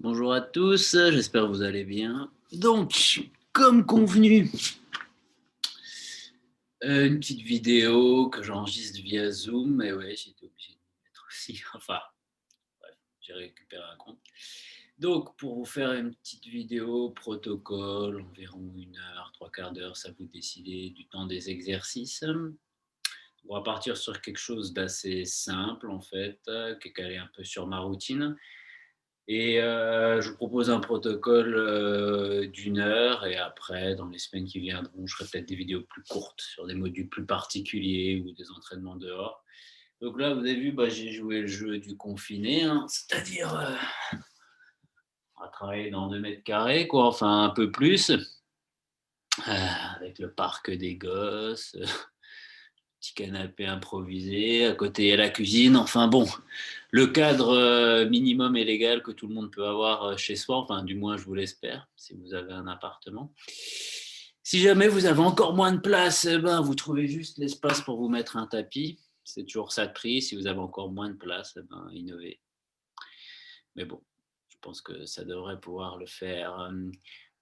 Bonjour à tous, j'espère que vous allez bien. Donc, comme convenu, une petite vidéo que j'enregistre via Zoom, et ouais, j'ai été obligé de le mettre aussi, enfin, bref, j'ai récupéré un compte. Donc, pour vous faire une petite vidéo protocole, environ 1 heure, 3/4 d'heure, ça vous décidez du temps des exercices. On va partir sur quelque chose d'assez simple, en fait, qui est calé un peu sur ma routine. Et je vous propose un protocole, d'1 heure et après, dans les semaines qui viendront, je ferai peut-être des vidéos plus courtes sur des modules plus particuliers ou des entraînements dehors. Donc là, vous avez vu, bah, j'ai joué le jeu du confiné, hein, c'est-à-dire, on va travailler dans 2 mètres carrés, quoi, enfin un peu plus, avec le parc des gosses, petit canapé improvisé, à côté il y a la cuisine, enfin bon, le cadre minimum et légal que tout le monde peut avoir chez soi, enfin du moins je vous l'espère, si vous avez un appartement. Si jamais vous avez encore moins de place, eh ben, vous trouvez juste l'espace pour vous mettre un tapis. C'est toujours ça de prix. Si vous avez encore moins de place, eh ben, innovez. Mais bon, je pense que ça devrait pouvoir le faire.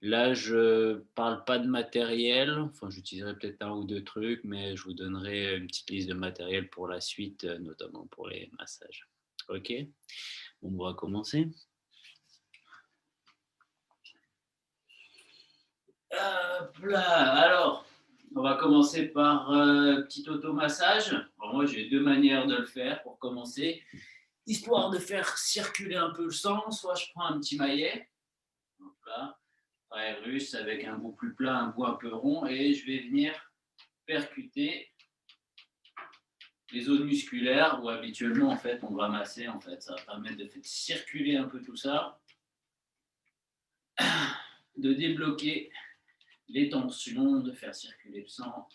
Là, je parle pas de matériel. Enfin, j'utiliserai peut-être un ou deux trucs, mais je vous donnerai une petite liste de matériel pour la suite, notamment pour les massages. Ok? On va commencer. Hop là, alors, on va commencer par petit automassage. Alors moi, j'ai deux manières de le faire pour commencer. Histoire de faire circuler un peu le sang, soit je prends un petit maillet, donc là, pareil russe avec un bout plus plat, un bout un peu rond, et je vais venir percuter les zones musculaires où habituellement en fait on va masser. En fait, ça va permettre de faire circuler un peu tout ça, de débloquer les tensions, de faire circuler le sang.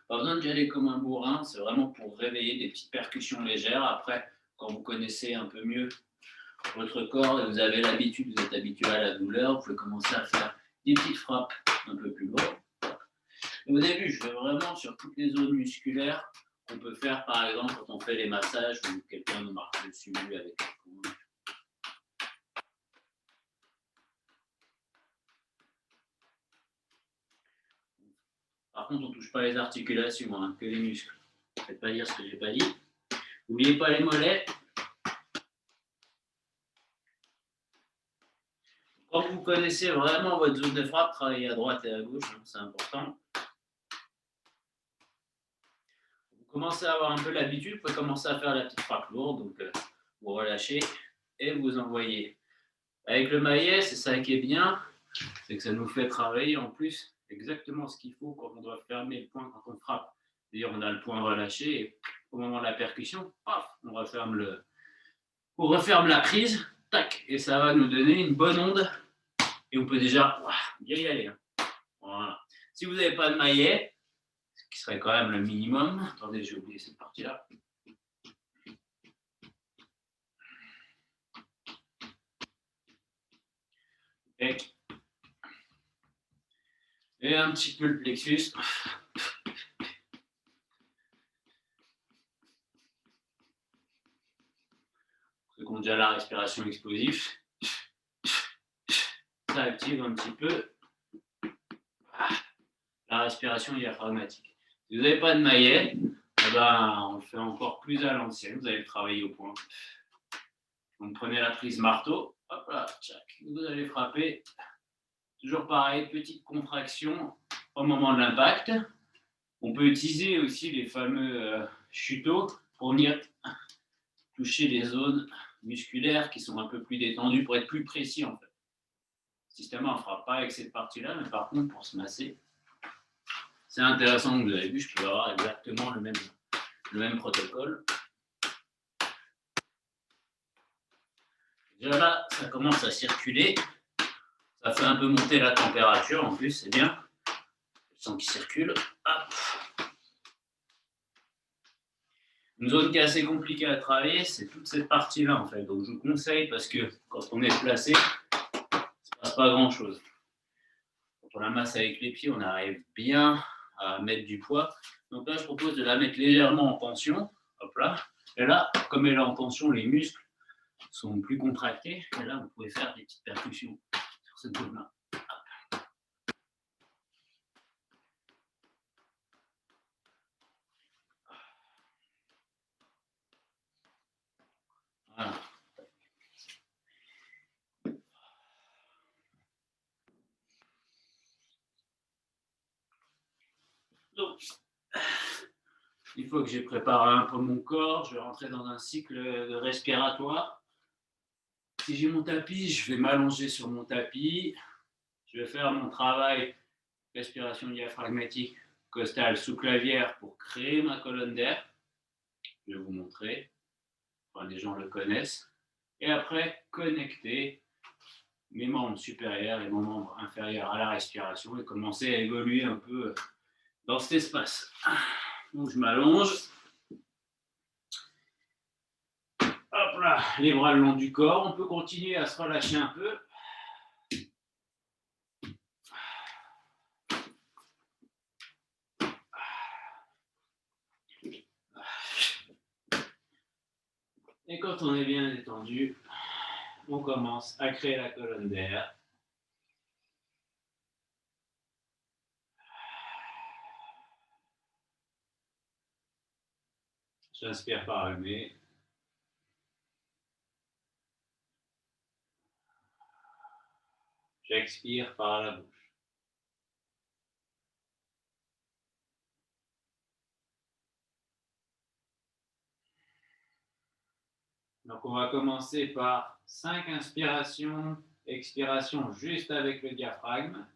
Pas besoin d'y aller comme un bourrin, c'est vraiment pour réveiller des petites percussions légères. Après, quand vous connaissez un peu mieux votre corps et vous avez l'habitude, vous êtes habitué à la douleur, vous pouvez commencer à faire des petites frappes un peu plus lourdes. Et au début, je vais vraiment sur toutes les zones musculaires qu'on peut faire, par exemple, quand on fait les massages ou quelqu'un nous marque dessus avec un coup. Par contre, on ne touche pas les articulations, hein, que les muscles. Ne faites pas dire ce que je n'ai pas dit. N'oubliez pas les mollets. Quand vous connaissez vraiment votre zone de frappe, travaillez à droite et à gauche, hein, c'est important. Vous commencez à avoir un peu l'habitude, vous pouvez commencer à faire la petite frappe lourde, donc vous relâchez et vous envoyez. Avec le maillet, c'est ça qui est bien, c'est que ça nous fait travailler en plus exactement ce qu'il faut quand on doit fermer le poing quand on frappe. C'est-à-dire on a le poing relâché et au moment de la percussion, paf, on referme la prise, tac, et ça va nous donner une bonne onde et on peut déjà bien y aller. Hein. Voilà. Si vous n'avez pas de maillet, ce qui serait quand même le minimum, attendez, j'ai oublié cette partie-là. Et un petit peu le plexus. Ceux qui ont déjà la respiration explosive, ça active un petit peu la respiration diaphragmatique. Si vous n'avez pas de maillet, eh ben, on le fait encore plus à l'ancienne. Vous allez le travailler au point. Donc prenez la prise marteau, hop là, tchac, vous allez frapper. Toujours pareil, petite contraction au moment de l'impact. On peut utiliser aussi les fameux chuteaux pour venir toucher les zones musculaires qui sont un peu plus détendues pour être plus précis en fait. Systématiquement, on ne fera pas avec cette partie-là, mais par contre, pour se masser, c'est intéressant. Vous avez vu, je peux avoir exactement le même protocole. Déjà là, ça commence à circuler. Ça fait un peu monter la température en plus, c'est bien. Le sang qui circule. Hop. Une zone qui est assez compliquée à travailler, c'est toute cette partie-là en fait. Donc je vous conseille parce que quand on est placé, il ne se passe pas grand-chose. Quand on la masse avec les pieds, on arrive bien à mettre du poids. Donc là, je propose de la mettre légèrement en tension. Hop là. Et là, comme elle est en tension, les muscles sont plus contractés. Et là, vous pouvez faire des petites percussions sur cette zone-là. Voilà. Donc, une fois que j'ai préparé un peu mon corps, je vais rentrer dans un cycle respiratoire. Si j'ai mon tapis, je vais m'allonger sur mon tapis. Je vais faire mon travail respiration diaphragmatique costale sous-clavière pour créer ma colonne d'air. Je vais vous montrer. Enfin, les gens le connaissent. Et après, connecter mes membres supérieurs et mon membre inférieur à la respiration et commencer à évoluer un peu dans cet espace. Donc, je m'allonge. Hop là, les bras le long du corps. On peut continuer à se relâcher un peu. Et quand on est bien détendu, on commence à créer la colonne d'air. J'inspire par le nez. J'expire par la bouche. Donc on va commencer par 5 inspirations, expiration juste avec le diaphragme.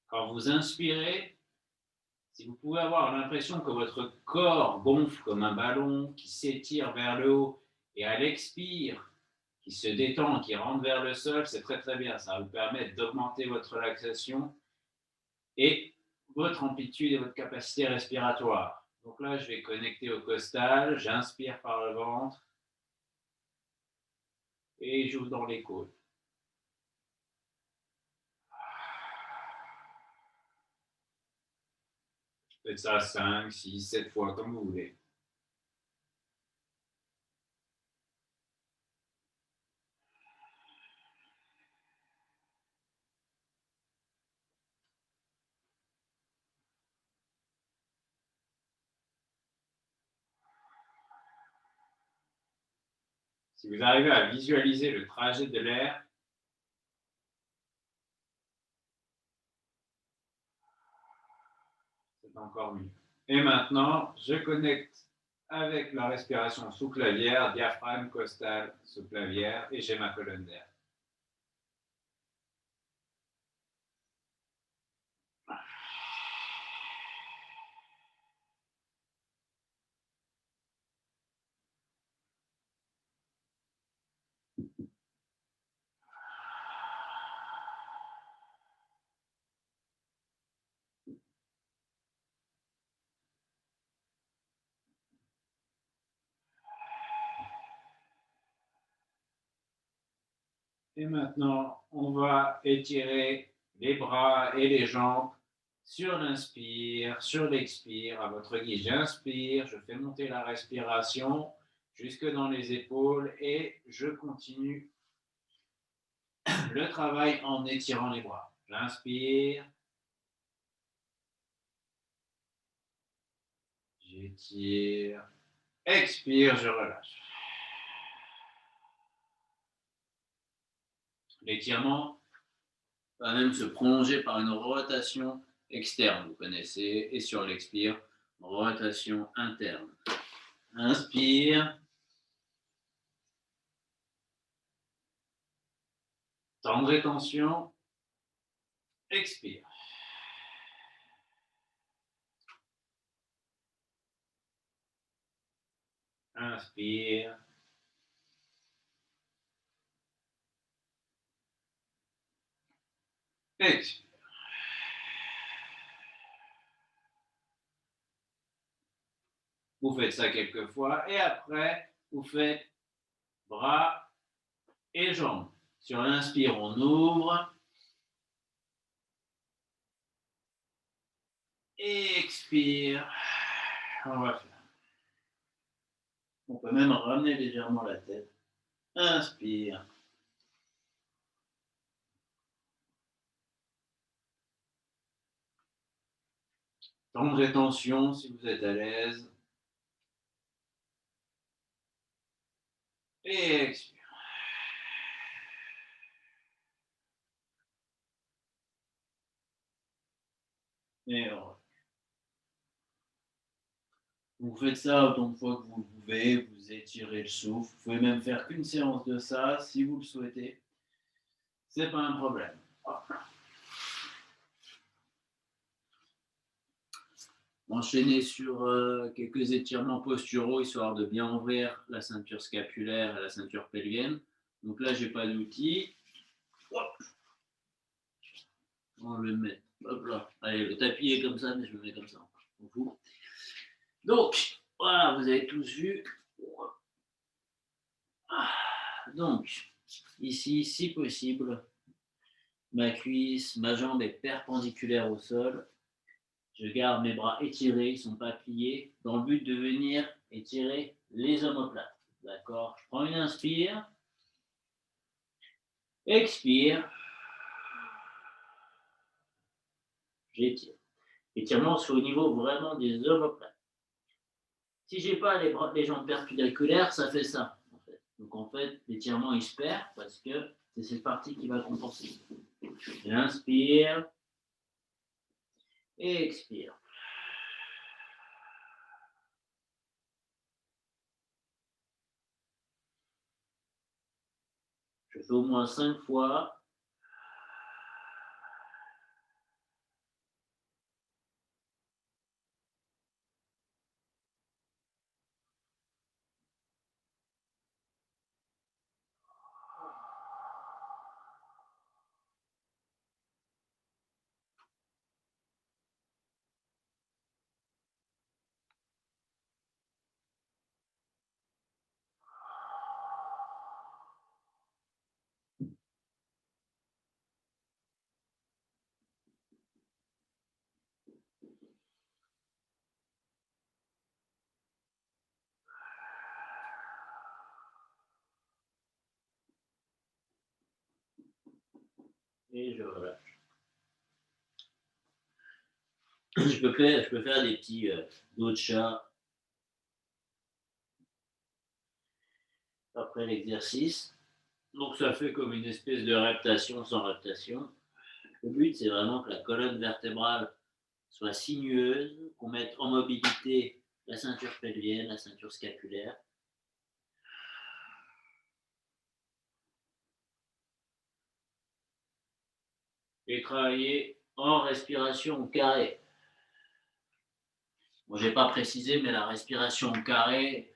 Quand vous inspirez, si vous pouvez avoir l'impression que votre corps gonfle comme un ballon qui s'étire vers le haut et à l'expire, qui se détend, qui rentre vers le sol, c'est très très bien. Ça va vous permettre d'augmenter votre relaxation et votre amplitude et votre capacité respiratoire. Donc là, je vais connecter au costal, j'inspire par le ventre et j'ouvre dans les côtes. Faites ça 5, 6, 7 fois comme vous voulez. Si vous arrivez à visualiser le trajet de l'air, c'est encore mieux. Et maintenant, je connecte avec la respiration sous-clavière, diaphragme, costal, sous-clavière, et j'ai ma colonne d'air. Et maintenant, on va étirer les bras et les jambes sur l'inspire, sur l'expire, à votre guise. J'inspire, je fais monter la respiration jusque dans les épaules et je continue le travail en étirant les bras. J'inspire, j'étire, expire, je relâche. L'étirement va même se prolonger par une rotation externe, vous connaissez, et sur l'expire, rotation interne. Inspire, temps de rétention, expire. Inspire. Expire. Vous faites ça quelques fois et après, vous faites bras et jambes. Si on inspire, on ouvre. Expire. On va faire. On peut même ramener légèrement la tête. Inspire. Temps de rétention si vous êtes à l'aise. Et expire. Et on... Vous faites ça autant de fois que vous pouvez, vous étirez le souffle. Vous pouvez même faire qu'une séance de ça si vous le souhaitez. C'est pas un problème. Enchaîner sur quelques étirements posturaux histoire de bien ouvrir la ceinture scapulaire et la ceinture pelvienne. Donc là, j'ai pas d'outil. On va le mettre. Hop là. Allez, le tapis est comme ça, mais je le mets comme ça. Donc, voilà, vous avez tous vu. Donc, ici, si possible, ma cuisse, ma jambe est perpendiculaire au sol. Je garde mes bras étirés, ils ne sont pas pliés, dans le but de venir étirer les omoplates. D'accord? Je prends une inspire. Expire. J'étire. Étirement sur le niveau vraiment des omoplates. Si je n'ai pas les jambes perpendiculaires, ça fait ça. En fait. Donc en fait, l'étirement il se perd parce que c'est cette partie qui va compenser. J'inspire. Et expire. Je fais au moins 5 fois. Et je relâche. Je peux faire des petits dos de chat après l'exercice. Donc ça fait comme une espèce de reptation sans reptation. Le but, c'est vraiment que la colonne vertébrale soit sinueuse, qu'on mette en mobilité la ceinture pelvienne, la ceinture scapulaire. Et travailler en respiration carrée. Bon, je n'ai pas précisé, mais la respiration carrée,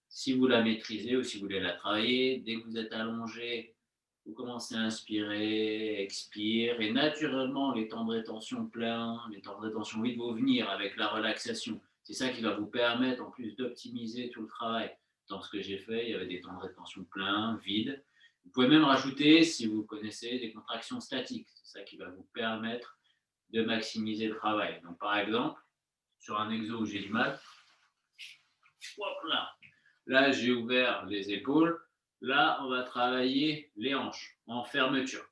si vous la maîtrisez ou si vous voulez la travailler, dès que vous êtes allongé, vous commencez à inspirer, expire, et naturellement, les temps de rétention pleins, les temps de rétention vides vont venir avec la relaxation. C'est ça qui va vous permettre, en plus, d'optimiser tout le travail. Dans ce que j'ai fait, il y avait des temps de rétention pleins, vides. Vous pouvez même rajouter, si vous connaissez, des contractions statiques. C'est ça qui va vous permettre de maximiser le travail. Donc, par exemple, sur un exo où j'ai du mal, hop là, là j'ai ouvert les épaules. Là, on va travailler les hanches en fermeture.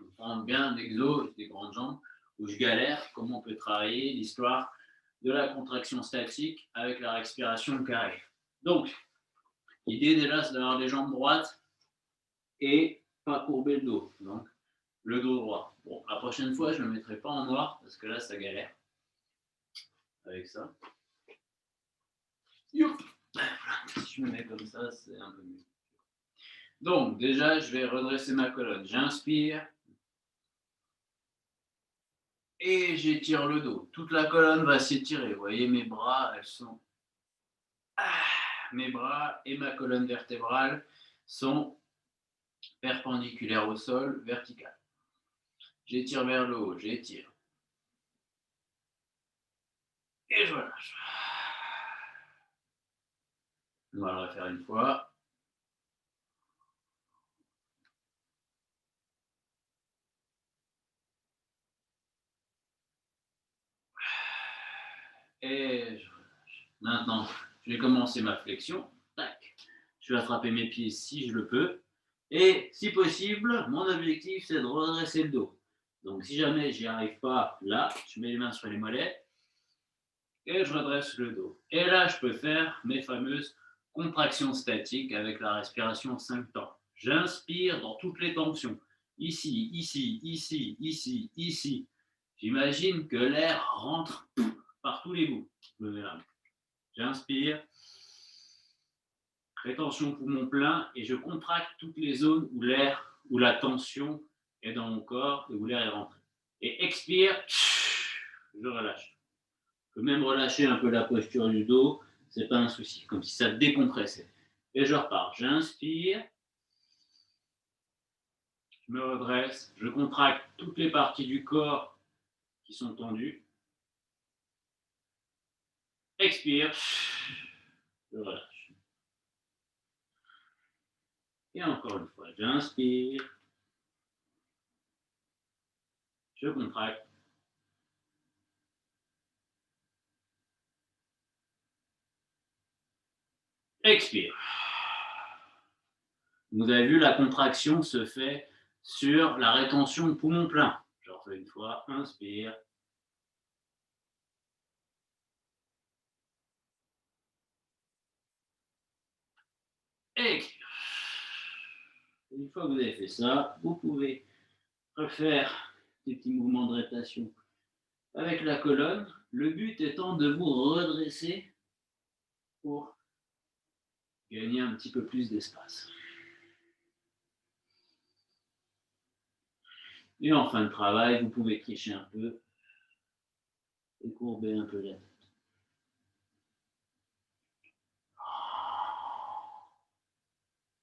On prend bien un exo, des grandes jambes, où je galère, comment on peut travailler l'histoire de la contraction statique avec la respiration carrée. Donc, l'idée déjà, c'est d'avoir les jambes droites et pas courber le dos. Donc, le dos droit. Bon, la prochaine fois, je ne me mettrai pas en noir parce que là, ça galère avec ça. Youp. Si je me mets comme ça, c'est un peu mieux. Donc, déjà, je vais redresser ma colonne. J'inspire et j'étire le dos. Toute la colonne va s'étirer. Vous voyez, mes bras, elles sont Mes bras et ma colonne vertébrale sont perpendiculaires au sol, verticales. J'étire vers le haut, j'étire. Et je relâche. On va le refaire une fois. Et je relâche. Maintenant, je vais commencer ma flexion. Tac. Je vais attraper mes pieds si je le peux. Et si possible, mon objectif, c'est de redresser le dos. Donc si jamais j'y arrive pas, là, je mets les mains sur les mollets et je redresse le dos. Et là, je peux faire mes fameuses contractions statiques avec la respiration 5 temps. J'inspire dans toutes les tensions. Ici, ici, ici, ici, ici. J'imagine que l'air rentre par tous les bouts. Je me mets là. J'inspire. Rétention poumon plein et je contracte toutes les zones où l'air, où la tension est dans mon corps et où l'air est rentré. Et expire, je relâche. Je peux même relâcher un peu la posture du dos, c'est pas un souci, comme si ça décompressait. Et je repars. J'inspire, je me redresse, je contracte toutes les parties du corps qui sont tendues. Expire, je relâche. Et encore une fois, j'inspire, je contracte. Expire. Vous avez vu, la contraction se fait sur la rétention de poumon plein. Je refais une fois, inspire. Expire. Une fois que vous avez fait ça, vous pouvez refaire des petits mouvements de rétention avec la colonne. Le but étant de vous redresser pour gagner un petit peu plus d'espace. Et en fin de travail, vous pouvez tricher un peu et courber un peu la tête.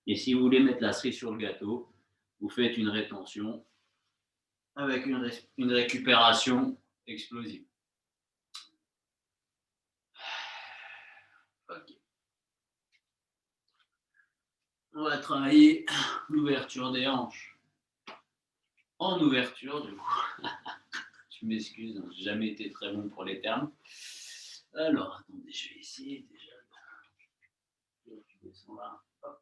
Et si vous voulez mettre la cerise sur le gâteau, vous faites une rétention avec une récupération explosive. Okay. On va travailler l'ouverture des hanches. En ouverture, du coup. Je m'excuse, hein, j'ai jamais été très bon pour les termes. Alors, attendez, je vais essayer déjà. Tu descends là. Hop.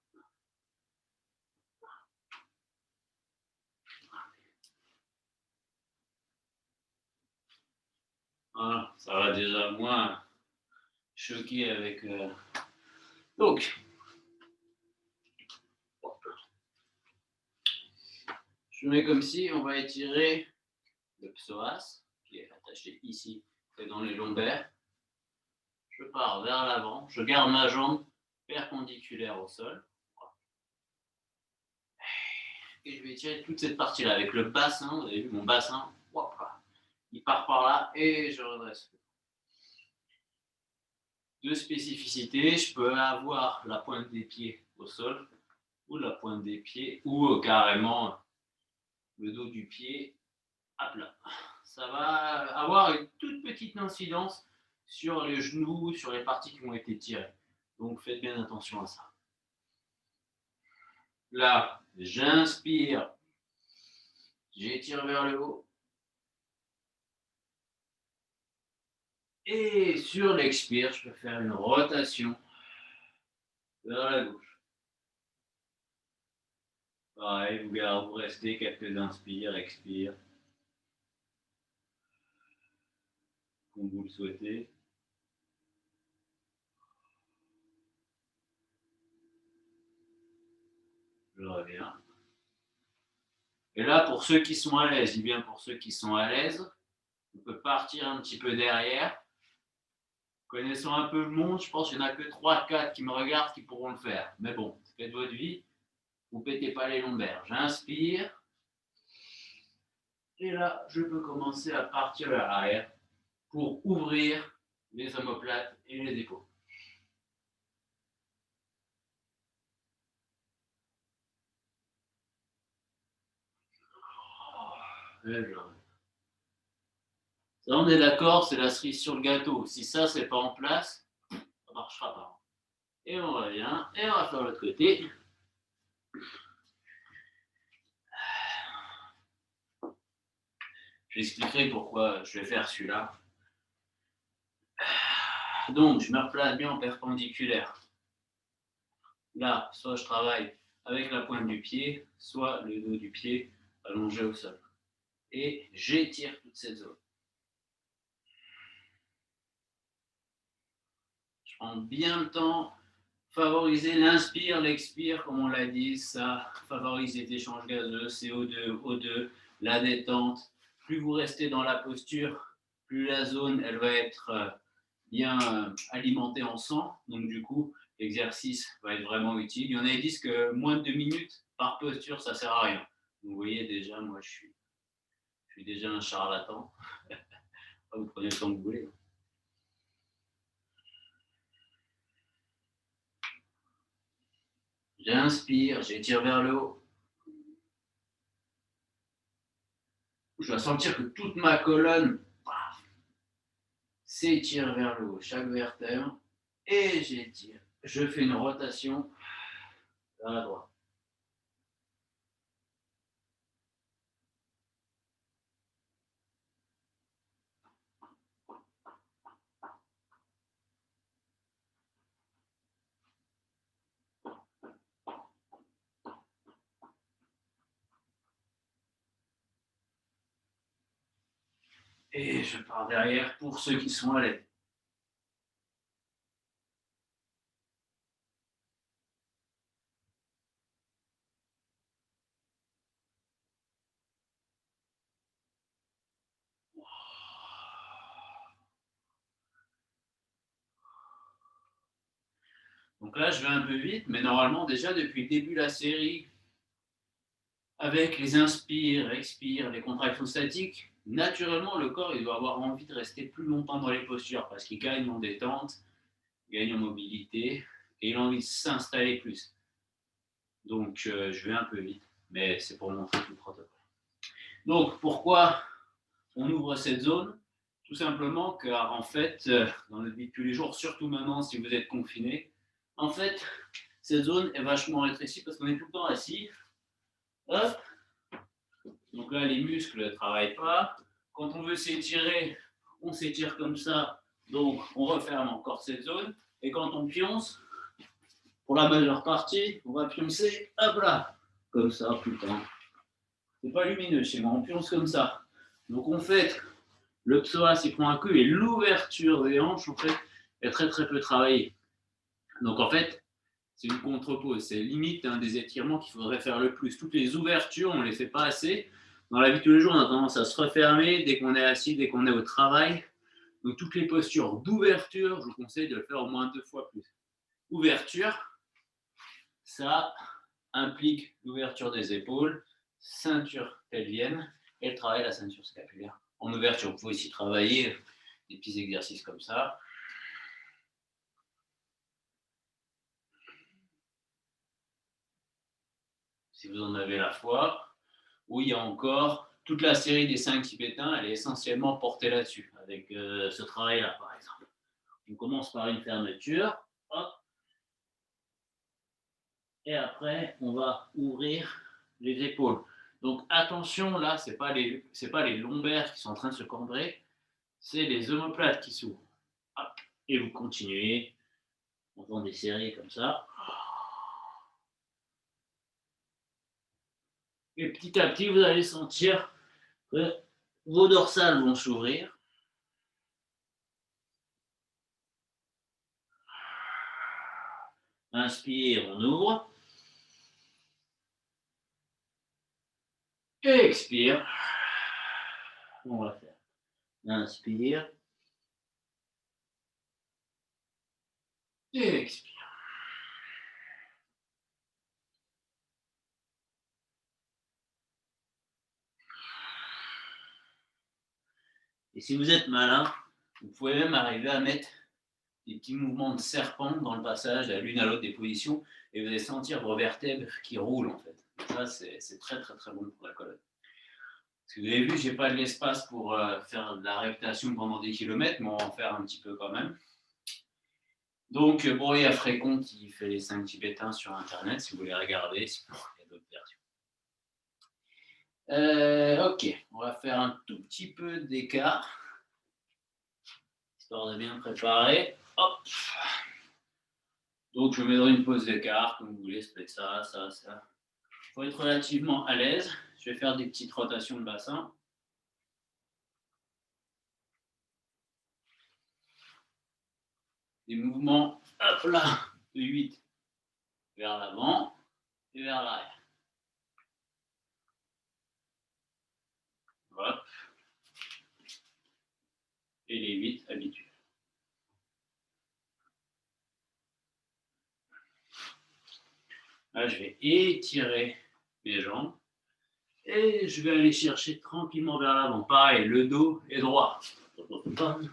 Voilà, ça va déjà moins choquer avec. Donc, je mets comme si on va étirer le psoas qui est attaché ici et dans les lombaires. Je pars vers l'avant, je garde ma jambe perpendiculaire au sol. Et je vais étirer toute cette partie-là avec le bassin. Vous avez vu mon bassin, il part par là et je redresse. Deux spécificités, je peux avoir la pointe des pieds au sol ou la pointe des pieds ou carrément le dos du pied à plat. Ça va avoir une toute petite incidence sur les genoux, sur les parties qui ont été tirées. Donc faites bien attention à ça. Là, j'inspire, j'étire vers le haut. Et sur l'expire, je peux faire une rotation vers la gauche. Pareil, vous restez quelques inspires, expires, comme vous le souhaitez. Je reviens. Et là, pour ceux qui sont à l'aise, et bien pour ceux qui sont à l'aise, on peut partir un petit peu derrière. Connaissant un peu le monde, je pense qu'il n'y en a que 3-4 qui me regardent qui pourront le faire. Mais bon, faites votre vie, vous ne pétez pas les lombaires. J'inspire. Et là, je peux commencer à partir vers l'arrière pour ouvrir les omoplates et les épaules. Ça, on est d'accord, c'est la cerise sur le gâteau. Si ça, c'est pas en place, ça ne marchera pas. Et on revient, et on va faire l'autre côté. Je expliquerai pourquoi je vais faire celui-là. Donc, je me replace bien en perpendiculaire. Là, soit je travaille avec la pointe du pied, soit le dos du pied allongé au sol. Et j'étire toute cette zone. Je prends bien le temps, favoriser l'inspire, l'expire, comme on l'a dit, ça favorise les échanges gazeux, CO2, O2, la détente. Plus vous restez dans la posture, plus la zone elle va être bien alimentée en sang. Donc du coup, l'exercice va être vraiment utile. Il y en a qui disent que moins de 2 minutes par posture, ça ne sert à rien. Donc, vous voyez déjà, moi je suis déjà un charlatan. Vous prenez le temps que vous voulez. J'inspire, j'étire vers le haut. Je vais sentir que toute ma colonne s'étire vers le haut, chaque vertèbre, et j'étire. Je fais une rotation vers la droite. Et je pars derrière pour ceux qui sont à l'aide. Donc là, je vais un peu vite, mais normalement, déjà depuis le début de la série, avec les inspires, expires, les contractions statiques, naturellement, le corps il doit avoir envie de rester plus longtemps dans les postures parce qu'il gagne en détente, il gagne en mobilité et il a envie de s'installer plus. Donc, je vais un peu vite, mais c'est pour montrer tout le protocole. Donc, pourquoi on ouvre cette zone? Tout simplement car, en fait, dans notre vie de tous les jours, surtout maintenant si vous êtes confiné, en fait, cette zone est vachement rétrécie parce qu'on est tout le temps assis. Hop. Donc là, les muscles ne travaillent pas. Quand on veut s'étirer, on s'étire comme ça. Donc, on referme encore cette zone. Et quand on pionce, pour la majeure partie, on va pioncer, hop là, comme ça, tout le temps. C'est pas lumineux chez moi, on pionce comme ça. Donc, en fait, le psoas, il prend un coup et l'ouverture des hanches, en fait, est très très peu travaillée. Donc, en fait, c'est une contre-pose. C'est limite un des étirements qu'il faudrait faire le plus. Toutes les ouvertures, on ne les fait pas assez. Dans la vie de tous les jours, on a tendance à se refermer dès qu'on est assis, dès qu'on est au travail. Donc, toutes les postures d'ouverture, je vous conseille de le faire au moins 2 fois plus. Ouverture, ça implique l'ouverture des épaules, ceinture pelvienne et le travail de la ceinture scapulaire. En ouverture, vous pouvez aussi travailler des petits exercices comme ça. Si vous en avez la foi, où il y a encore toute la série des 5 tibétains, elle est essentiellement portée là-dessus, avec ce travail-là, par exemple. On commence par une fermeture, hop, et après, on va ouvrir les épaules. Donc attention, là, ce n'est pas les lombaires qui sont en train de se cambrer, c'est les omoplates qui s'ouvrent. Hop, et vous continuez, on prend des séries comme ça. Et petit à petit, vous allez sentir que vos dorsales vont s'ouvrir. Inspire, on ouvre. Et expire. On va faire. Inspire. Et expire. Et si vous êtes malin, vous pouvez même arriver à mettre des petits mouvements de serpent dans le passage à l'une à l'autre des positions et vous allez sentir vos vertèbres qui roulent en fait. Ça, c'est très très très bon pour la colonne. Vous avez vu, je n'ai pas de l'espace pour faire de la réputation pendant des kilomètres, mais on va en faire un petit peu quand même. Donc, bon, il y a Frécon qui fait les 5 tibétains sur Internet, si vous voulez regarder, sinon il y a d'autres versions. Ok, on va faire un tout petit peu d'écart, histoire de bien préparer. Hop. Donc, je mets une pause d'écart, comme vous voulez, c'est ça, ça, ça. Il faut être relativement à l'aise. Je vais faire des petites rotations de bassin. Des mouvements, hop là, de 8 vers l'avant et vers l'arrière. Hop. Et les 8 habituels. Là, je vais étirer mes jambes et je vais aller chercher tranquillement vers l'avant. Pareil, le dos est droit. Hop.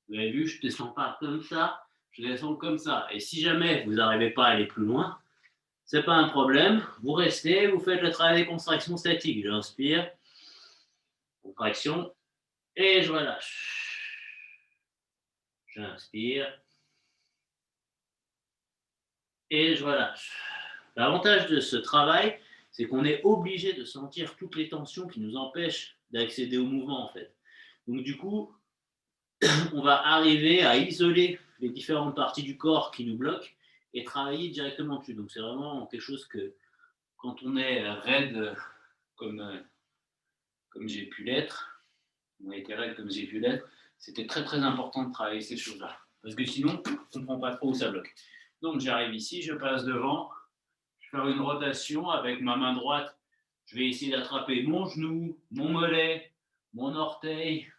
Vous avez vu, je ne descends pas comme ça, je descends comme ça. Et si jamais vous n'arrivez pas à aller plus loin, ce n'est pas un problème. Vous restez, vous faites le travail des contractions statiques. J'inspire, contraction, et je relâche. J'inspire, et je relâche. L'avantage de ce travail, c'est qu'on est obligé de sentir toutes les tensions qui nous empêchent d'accéder au mouvement, en fait. Donc, du coup, on va arriver à isoler les différentes parties du corps qui nous bloquent et travailler directement dessus. Donc, c'est vraiment quelque chose que, quand on est raide comme j'ai pu l'être, on a été raide comme j'ai pu l'être, c'était très très important de travailler ces choses-là. Parce que sinon, on ne comprend pas trop où ça bloque. Donc, j'arrive ici, je passe devant, je vais faire une rotation avec ma main droite. Je vais essayer d'attraper mon genou, mon mollet, mon orteil,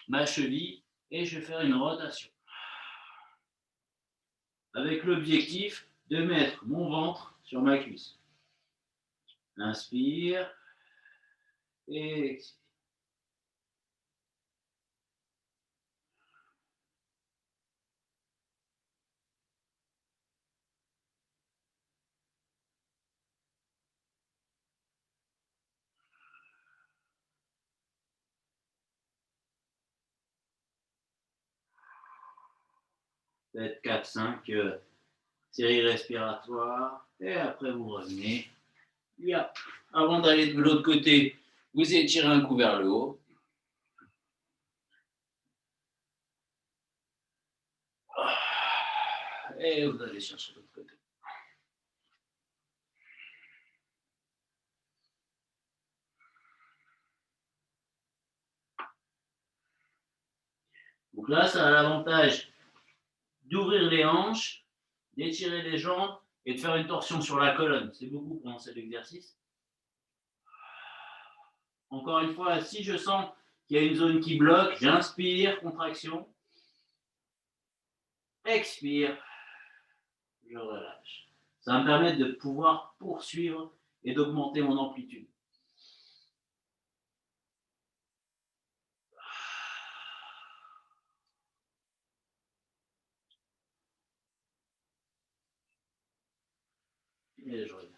ma cheville, et je vais faire une rotation. Avec l'objectif de mettre mon ventre sur ma cuisse. Inspire et expire. Faites 4-5 séries respiratoires et après vous revenez. Yep. Avant d'aller de l'autre côté, vous étirez un coup vers le haut. Et vous allez chercher l'autre côté. Donc là, ça a l'avantage d'ouvrir les hanches, d'étirer les jambes et de faire une torsion sur la colonne. C'est beaucoup pour lancer l'exercice. Encore une fois, si je sens qu'il y a une zone qui bloque, j'inspire, contraction. Expire, je relâche. Ça va me permettre de pouvoir poursuivre et d'augmenter mon amplitude. Et je reviens.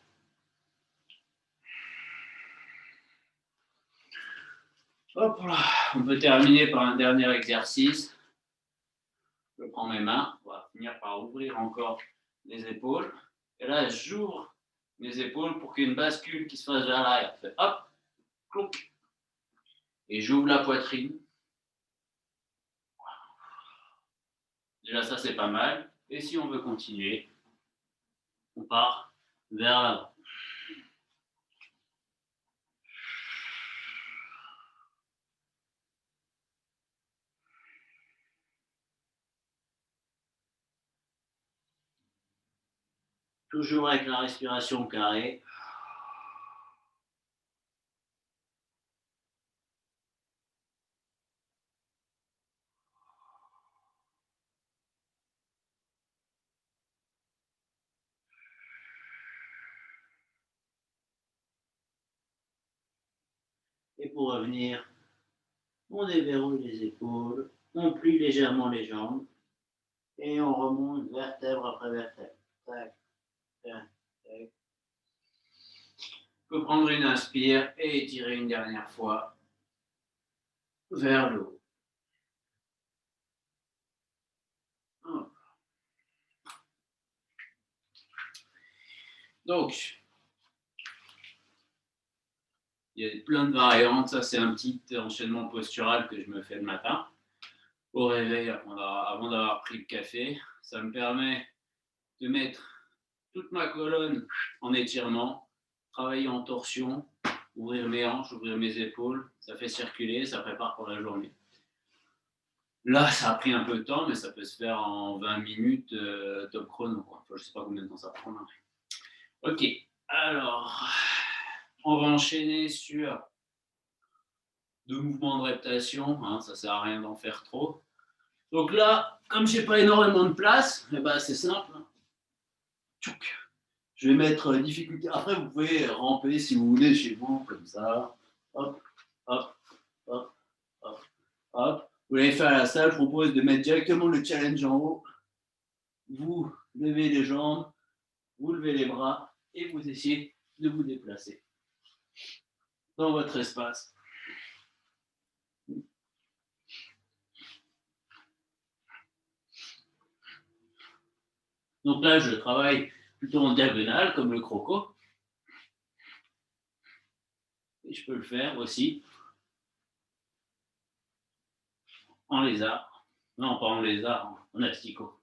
Hop là. On peut terminer par un dernier exercice. Je prends mes mains, on va finir par ouvrir encore les épaules. Et là, j'ouvre mes épaules pour qu'il y ait une bascule qui se fasse vers l'arrière. Hop, clouc. Et j'ouvre la poitrine. Déjà, ça, c'est pas mal. Et si on veut continuer, on part vers l'avant. Toujours avec la respiration carrée. Et pour revenir, on déverrouille les épaules, on plie légèrement les jambes et on remonte vertèbre après vertèbre. Tac, tac, tac. On peut prendre une inspire et étirer une dernière fois vers le haut. Donc, il y a plein de variantes. Ça, c'est un petit enchaînement postural que je me fais le matin au réveil avant d'avoir pris le café. Ça me permet de mettre toute ma colonne en étirement, travailler en torsion, ouvrir mes hanches, ouvrir mes épaules. Ça fait circuler, ça prépare pour la journée. Là, ça a pris un peu de temps, mais ça peut se faire en 20 minutes top chrono. Enfin, je ne sais pas combien de temps ça prend. Ok, alors, on va enchaîner sur 2 mouvements de reptation. Hein, ça ne sert à rien d'en faire trop. Donc là, comme je n'ai pas énormément de place, eh ben, c'est simple. Je vais mettre difficulté. Après, vous pouvez ramper si vous voulez chez vous, comme ça. Hop, hop, hop, hop, hop. Vous l'avez fait à la salle, je propose de mettre directement le challenge en haut. Vous levez les jambes, vous levez les bras et vous essayez de vous déplacer dans votre espace. Donc là, je travaille plutôt en diagonale, comme le croco. Et je peux le faire aussi en lézard. Non, pas en lézard, en asticot.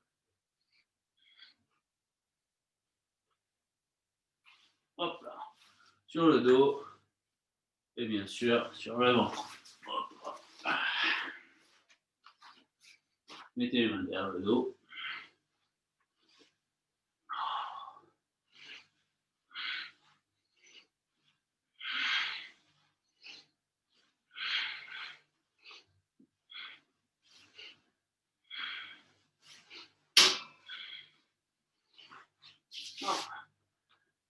Hop là. Sur le dos. Et bien sûr, sur le ventre. Hop, hop. Mettez les mains derrière le dos.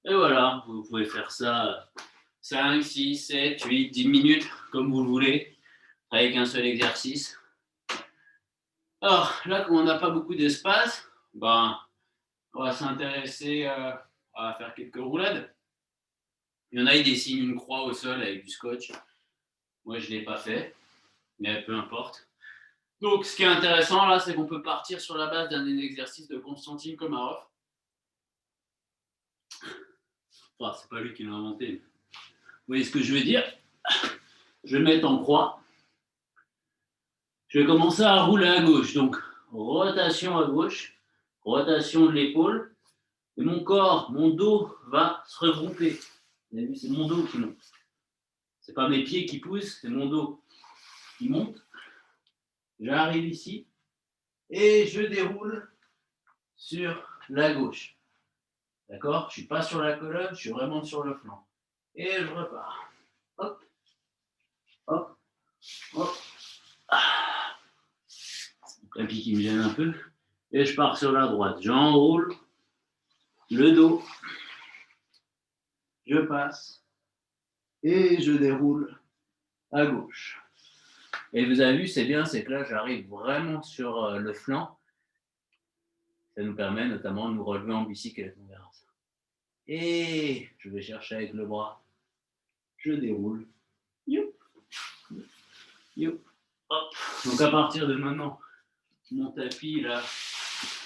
Et voilà, vous pouvez faire ça 5, 6, 7, 8, 10 minutes, comme vous le voulez, avec un seul exercice. Alors, là, comme on n'a pas beaucoup d'espace, ben, on va s'intéresser à faire quelques roulades. Il y en a, ils dessinent une croix au sol avec du scotch. Moi, je ne l'ai pas fait, mais peu importe. Donc, ce qui est intéressant, là, c'est qu'on peut partir sur la base d'un exercice de Konstantin Komarov. Enfin, c'est pas lui qui l'a inventé. Vous voyez ce que je veux dire? Je vais me mettre en croix. Je vais commencer à rouler à gauche. Donc, rotation à gauche, rotation de l'épaule. Et mon corps, mon dos va se regrouper. Vous avez vu, c'est mon dos qui monte. Ce n'est pas mes pieds qui poussent, c'est mon dos qui monte. J'arrive ici et je déroule sur la gauche. D'accord? Je ne suis pas sur la colonne, je suis vraiment sur le flanc. Et je repars. Hop, hop, hop. Ah. C'est un pied qui me gêne un peu. Et je pars sur la droite. J'enroule le dos. Je passe. Et je déroule à gauche. Et vous avez vu, c'est bien, c'est que là, j'arrive vraiment sur le flanc. Ça nous permet notamment de nous relever en bicyclette. On verra ça. Et je vais chercher avec le bras. Je déroule. Youp. Youp. Hop. Donc à partir de maintenant, mon tapis là,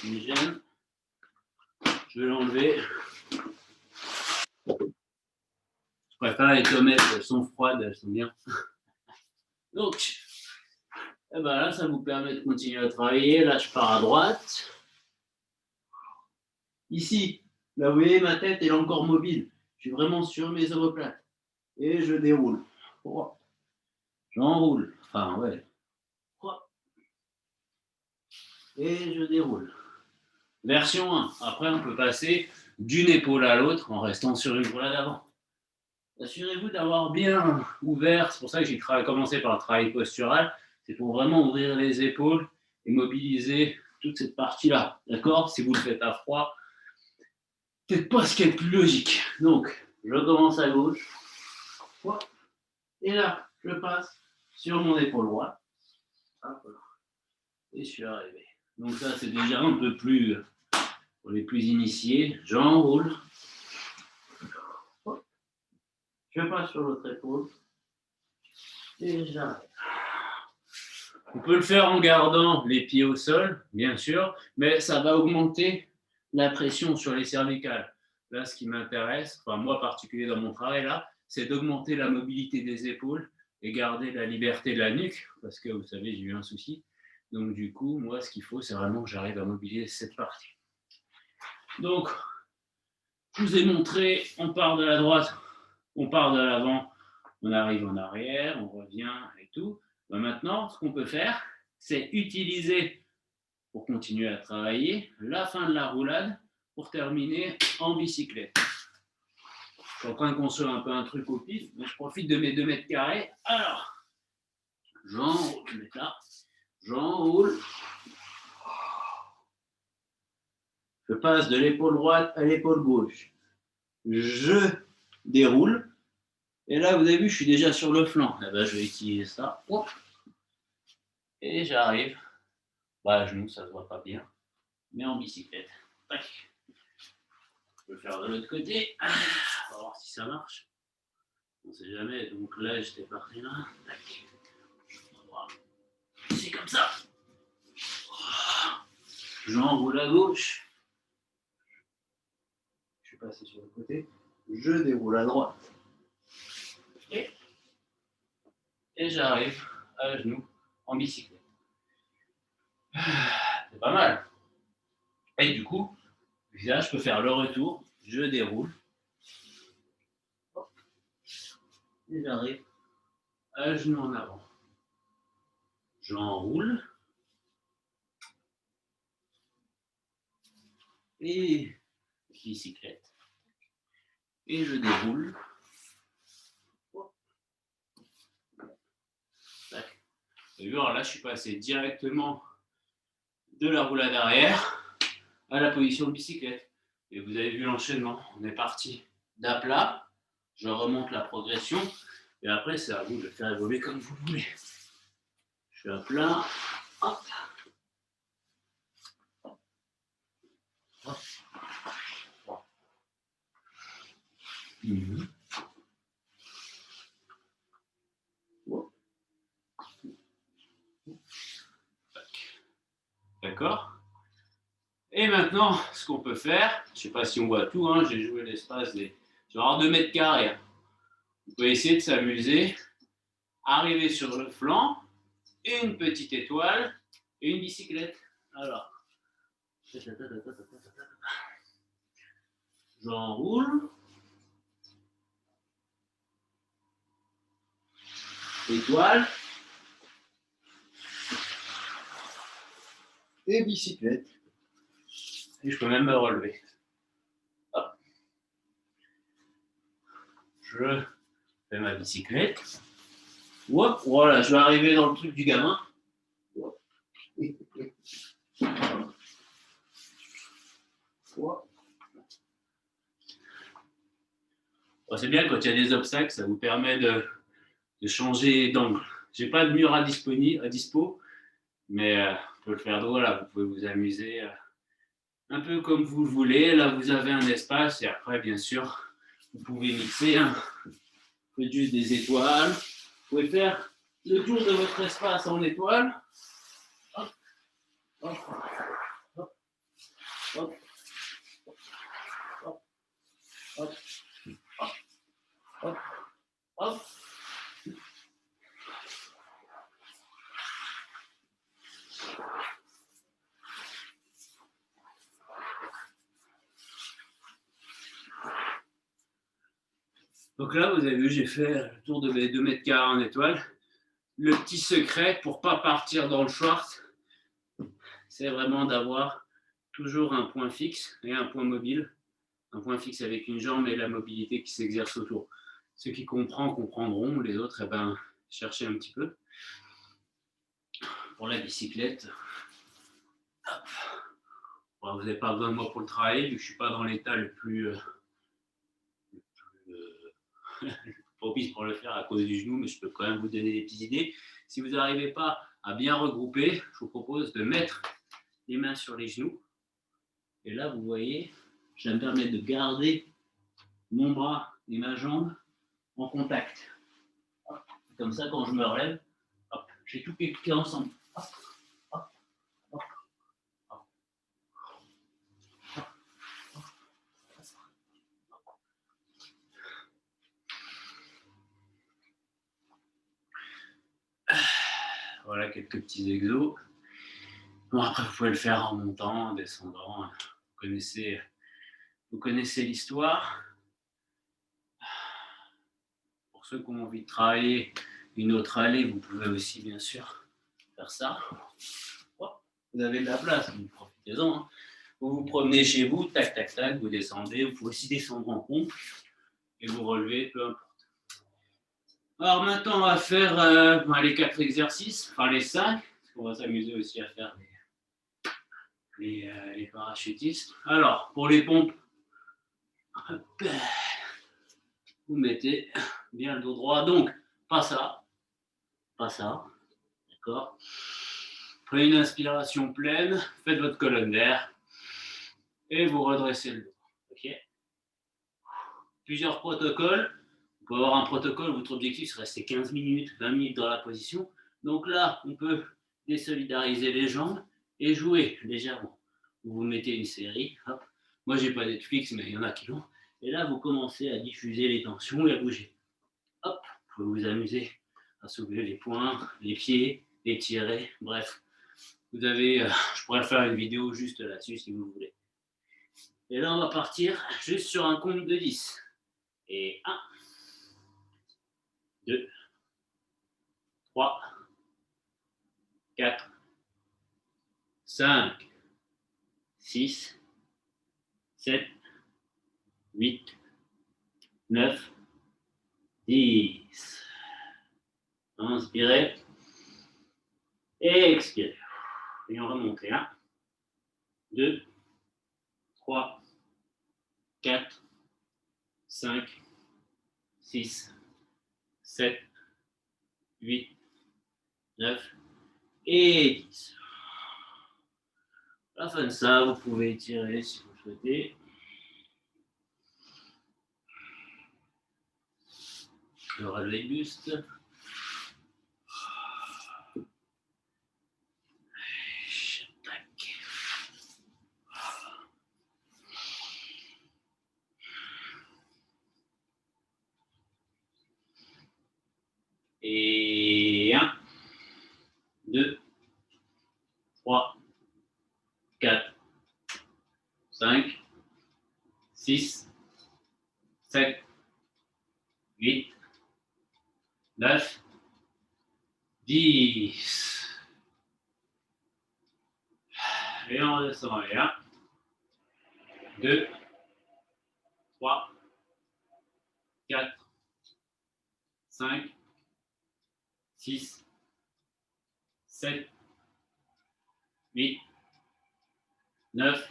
il me gêne. Je vais l'enlever. Je préfère les tomates, elles sont froides, elles sont bien. Donc, eh ben là, ça vous permet de continuer à travailler. Là, je pars à droite. Ici, là, vous voyez, ma tête est encore mobile. Je suis vraiment sur mes omoplates. Et je déroule. J'enroule. Enfin, ouais. Et je déroule. Version 1. Après, on peut passer d'une épaule à l'autre en restant sur une roulade avant. Assurez-vous d'avoir bien ouvert. C'est pour ça que j'ai commencé par le travail postural. C'est pour vraiment ouvrir les épaules et mobiliser toute cette partie-là. D'accord? Si vous le faites à froid, peut-être pas ce qui est le plus logique. Donc, je commence à gauche. Et là, je passe sur mon épaule droite. Et je suis arrivé. Donc ça, c'est déjà un peu plus, pour les plus initiés. J'enroule. Je passe sur l'autre épaule. Et j'arrête. On peut le faire en gardant les pieds au sol, bien sûr, mais ça va augmenter la pression sur les cervicales. Là, ce qui m'intéresse, enfin moi particulier dans mon travail là, c'est d'augmenter la mobilité des épaules et garder la liberté de la nuque, parce que vous savez, j'ai eu un souci. Donc du coup, moi, ce qu'il faut, c'est vraiment que j'arrive à mobiliser cette partie. Donc, je vous ai montré, on part de la droite, on part de l'avant, on arrive en arrière, on revient et tout. Ben maintenant, ce qu'on peut faire, c'est utiliser, pour continuer à travailler, la fin de la roulade pour terminer en bicyclette. Je suis en train de construire un peu un truc au pif, mais je profite de mes 2 mètres carrés. Alors, j'enroule, je vais là, j'enroule. Je passe de l'épaule droite à l'épaule gauche. Je déroule. Et là, vous avez vu, je suis déjà sur le flanc. Eh ben, je vais utiliser ça. Et j'arrive. Bah, à genoux, ça ne se voit pas bien. Mais en bicyclette. Tac. Je peux le faire de l'autre côté. On va voir si ça marche. On ne sait jamais. Donc là, j'étais parti là. Tac. C'est comme ça. J'enroule à gauche. Je suis passé sur le côté. Je déroule à droite. Et j'arrive à genoux en bicyclette. C'est pas mal. Et du coup, là, je peux faire le retour. Je déroule. Et j'arrive à genoux en avant. J'enroule. Et bicyclette. Et je déroule. Et alors là, je suis passé directement de la roulade arrière à la position de bicyclette. Et vous avez vu l'enchaînement. On est parti d'à plat. Je remonte la progression. Et après, c'est à vous de le faire évoluer comme vous voulez. Je suis à plat. Hop. Hop. Mmh. D'accord. Et maintenant, ce qu'on peut faire, je ne sais pas si on voit tout, hein, j'ai joué l'espace des genre 2 mètres carrés. Vous pouvez essayer de s'amuser, arriver sur le flanc, une petite étoile et une bicyclette. Alors, j'enroule. Étoile. Et bicyclette. Et je peux même me relever. Hop. Je fais ma bicyclette. Hop, voilà, je vais arriver dans le truc du gamin. Hop. Hop. Bon, c'est bien quand il y a des obstacles, ça vous permet de changer d'angle. Je n'ai pas de mur à dispo, mais on peut le faire. Donc voilà, vous pouvez vous amuser un peu comme vous le voulez. Là, vous avez un espace et après, bien sûr, vous pouvez mixer. Hein. Vous faites juste des étoiles. Vous pouvez faire le tour de votre espace en étoile. Hop, hop, hop, hop, hop, hop, hop, hop, hop. Donc là, vous avez vu, j'ai fait le tour de mes 2 mètres carrés en étoile. Le petit secret pour ne pas partir dans le short, c'est vraiment d'avoir toujours un point fixe et un point mobile. Un point fixe avec une jambe et la mobilité qui s'exerce autour. Ceux qui comprendront. Les autres, eh ben, cherchez un petit peu. Pour la bicyclette, bon, vous n'avez pas besoin de moi pour le travailler, vu que je ne suis pas dans l'état le plus propice pour le faire à cause du genou, mais je peux quand même vous donner des petites idées. Si vous n'arrivez pas à bien regrouper, je vous propose de mettre les mains sur les genoux. Et là, vous voyez, je vais me permettre de garder mon bras et ma jambe en contact. Comme ça, quand je me relève, j'ai tout qui est ensemble. Hop, hop, hop, hop. Voilà quelques petits exos. Bon, après, vous pouvez le faire en montant, en descendant. Vous connaissez l'histoire. Pour ceux qui ont envie de travailler une autre allée, vous pouvez aussi, bien sûr, faire ça. Vous avez de la place, profitez-en. Hein. Vous vous promenez chez vous, tac, tac, tac, vous descendez. Vous pouvez aussi descendre en pompe et vous relevez, peu importe. Alors maintenant, on va faire les 4 exercices, enfin les 5, parce qu'on va s'amuser aussi à faire les parachutistes. Alors, pour les pompes, vous mettez bien le dos droit. Donc, pas ça, d'accord. Prenez une inspiration pleine, faites votre colonne d'air et vous redressez le dos. Ok. Plusieurs protocoles. Vous pouvez avoir un protocole, votre objectif c'est rester 15 minutes, 20 minutes dans la position. Donc là, on peut désolidariser les jambes et jouer légèrement. Vous mettez une série, hop. Moi, j'ai pas Netflix, mais il y en a qui l'ont. Et là, vous commencez à diffuser les tensions et à bouger. Hop, vous pouvez vous amuser à soulever les poings, les pieds, les tirer, bref. Vous avez, je pourrais faire une vidéo juste là-dessus si vous voulez. Et là, on va partir juste sur un compte de 10. Et 1, 2, 3, 4, 5, 6, 7, 8, 9, 10. Inspirez. Et expirez. Et on remonte. 1, 2, 3, 4, 5, 6, 7, 8, 9 et 10. À la fin de ça, vous pouvez étirer si vous souhaitez. Le relevé de buste. Et 1, 2, 3, 4, 5, 6, 7, 8, 9, 10. Et on redescend. 1, 2, 3, 4, 5, 6, 7, 8, 9,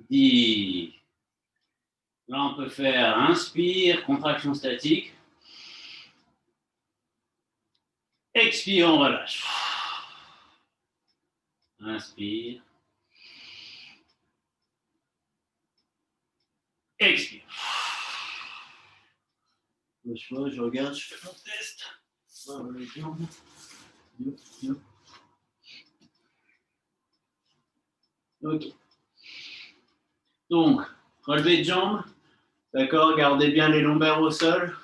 10. Là, on peut faire inspire, contraction statique. Expire, on relâche. Inspire. Expire. Je regarde, je fais mon test. Ok. Donc, relevé de jambes. D'accord, gardez bien les lombaires au sol.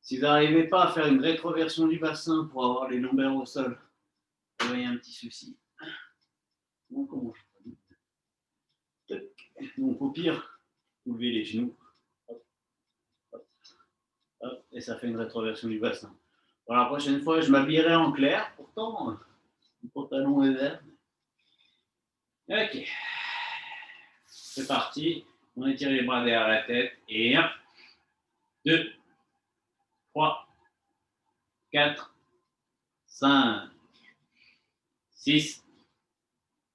Si vous n'arrivez pas à faire une rétroversion du bassin pour avoir les lombaires au sol, vous voyez un petit souci. Donc, au pire, vous levez les genoux. Hop, hop, hop, et ça fait une rétroversion du bassin. Pour la prochaine fois, je m'habillerai en clair. Pourtant, le pantalon est vert. Ok. C'est parti. On étire les bras derrière la tête. Et 1, 2, 3, 4, 5, 6,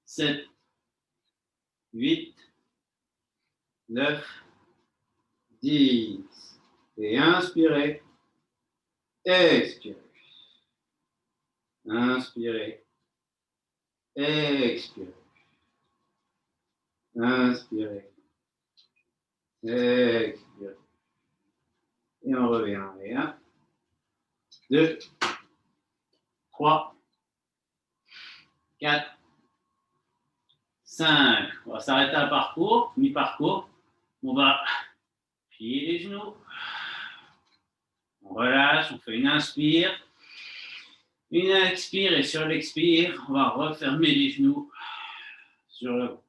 7, 8, 9, 10. Et inspirez. Expirez. Inspirez. Expirez. Inspirez. Expirez. Et on revient. Et 1, 2, 3, 4, 5. On va s'arrêter à parcours, mi-parcours. On va plier les genoux. On relâche, on fait une inspire. Une expire et sur l'expire, on va refermer les genoux sur le ventre.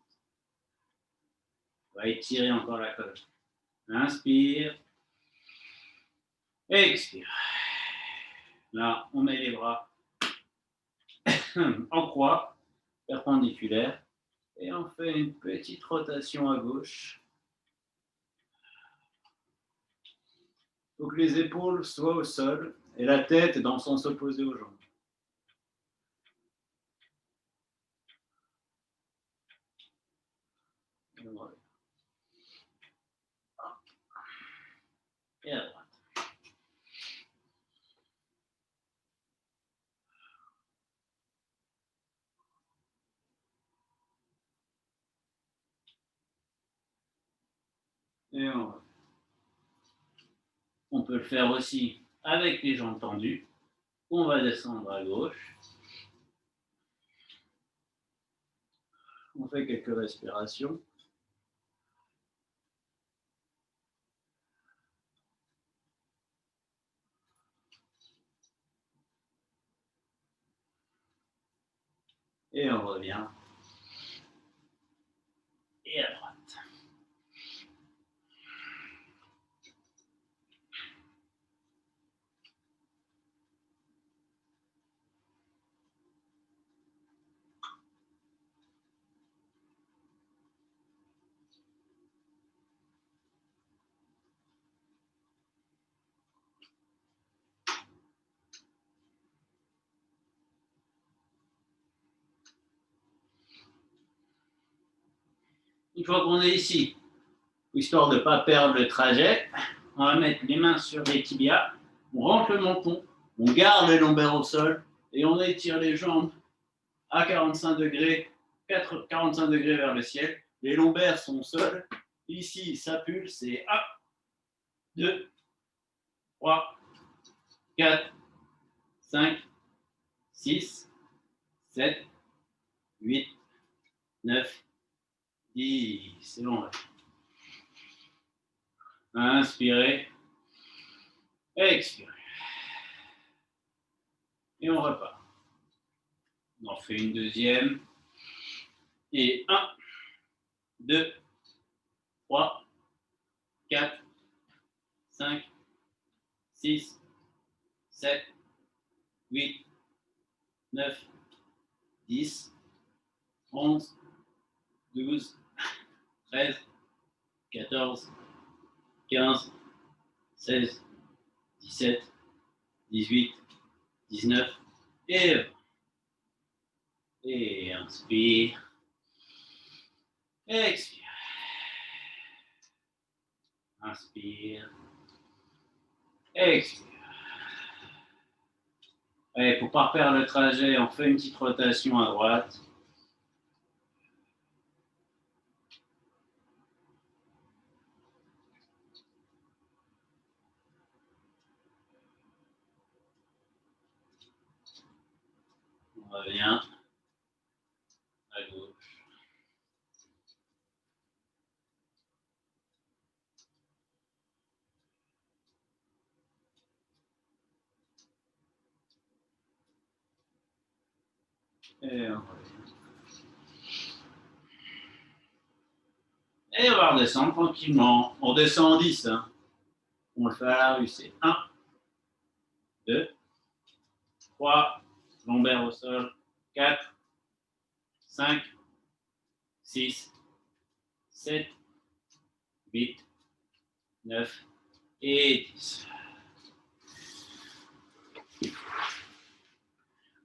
On va étirer encore la colonne. Inspire. Expire. Là, on met les bras en croix, perpendiculaire. Et on fait une petite rotation à gauche. Il faut que les épaules soient au sol et la tête dans le sens opposé aux jambes. Et à droite. Et on peut le faire aussi avec les jambes tendues. On va descendre à gauche. On fait quelques respirations. Et on revient. Et à droite. Une fois qu'on est ici, histoire de ne pas perdre le trajet, on va mettre les mains sur les tibias, on rentre le menton, on garde les lombaires au sol et on étire les jambes à 45 degrés, 45 degrés vers le ciel. Les lombaires sont au sol. Ici, ça pulse, c'est 1, 2, 3, 4, 5, 6, 7, 8, 9, 10. C'est bon. Inspirez. Expirez. Et on repart. On en fait une deuxième. Et 1, 2, 3, 4, 5, 6, 7, 8, 9, 10, 11, 12, 13, 14, 15, 16, 17, 18, 19 et 20. Et inspire. Expire. Inspire. Expire. Et pour ne pas perdre le trajet, on fait une petite rotation à droite. On revient à gauche. Et on revient. Et on va redescendre tranquillement. On descend en 10. Hein. On le fait à la rue. C'est 1, 2, 3, lombaire au sol. 4, 5, 6, 7, 8, 9 et 10.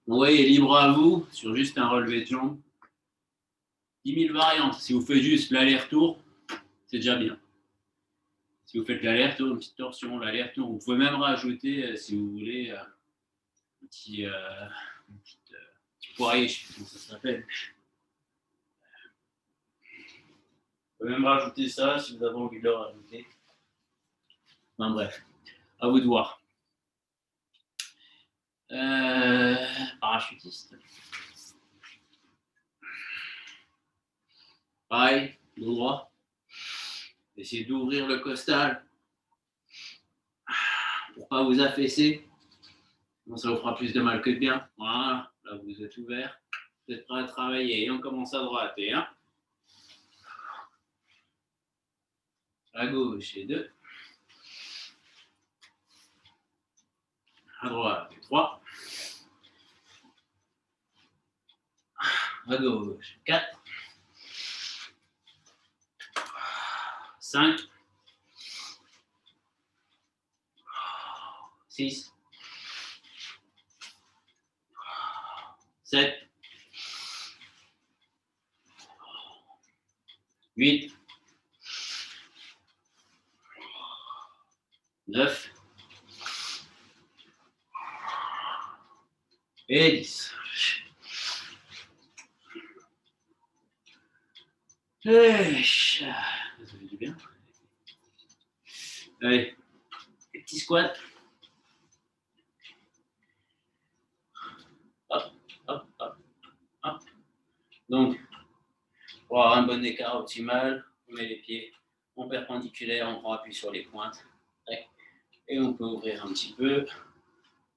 Vous voyez, libre à vous sur juste un relevé de jambes. 10 000 variantes. Si vous faites juste l'aller-retour, c'est déjà bien. Si vous faites l'aller-retour, une petite torsion, l'aller-retour, vous pouvez même rajouter, si vous voulez, un petit poirier, je ne sais pas comment ça s'appelle. Vous pouvez même rajouter ça si vous avez envie de le rajouter. Enfin bref. À vous de voir. Parachutiste. Pareil, dos droit. Essayez d'ouvrir le costal pour pas vous affaisser. Bon, ça vous fera plus de mal que de bien. Voilà, là vous êtes ouvert. Vous êtes prêt à travailler. Et on commence à droite. Et 1. À gauche et 2. À droite et 3. À gauche 4. 5. 6. 7. 8. 9. Et 10. Ça fait du bien. Allez, petit squat. Hop, hop, hop, hop. Donc, pour avoir un bon écart optimal, on met les pieds en perpendiculaire, on prend appui sur les pointes. Et on peut ouvrir un petit peu.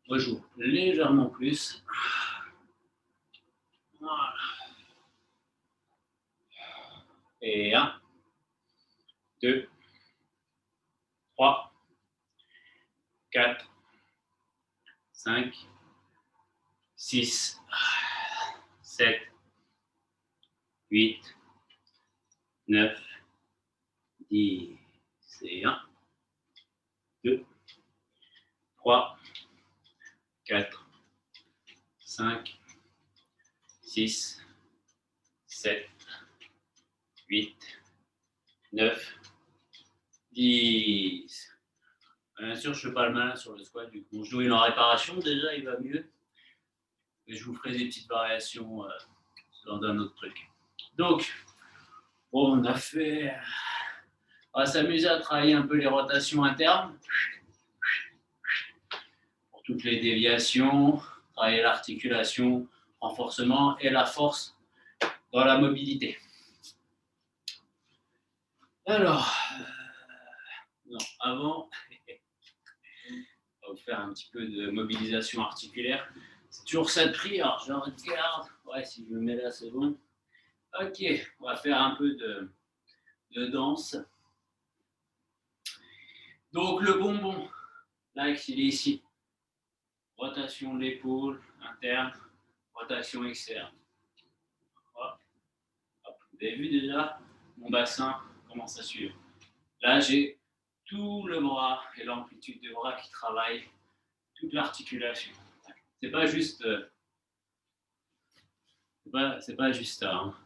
On joue légèrement plus. Voilà. Et 1, 2, 3, 4, 5, 6, 7, 8, 9, 10. Et 1, 2, 3, 4, 5, 6, 7, 8, 9, 10. Bien sûr, je ne fais pas le malin sur le squat. Du coup, mon genou est en réparation. Déjà, il va mieux. Et je vous ferai des petites variations dans un autre truc. Donc, on a fait. On va s'amuser à travailler un peu les rotations internes. Pour toutes les déviations, travailler l'articulation, renforcement et la force dans la mobilité. Alors, non, avant, on va vous faire un petit peu de mobilisation articulaire. C'est toujours ça de prix. Alors, je regarde. Ouais, si je me mets là, c'est bon. Ok, on va faire un peu de danse. Donc, le bonbon, l'axe, il est ici. Rotation de l'épaule interne, rotation externe. Hop. Vous avez vu déjà mon bassin commence à suivre. Là, j'ai tout le bras et l'amplitude du bras qui travaille, toute l'articulation. C'est pas juste, c'est pas juste ça. Hein.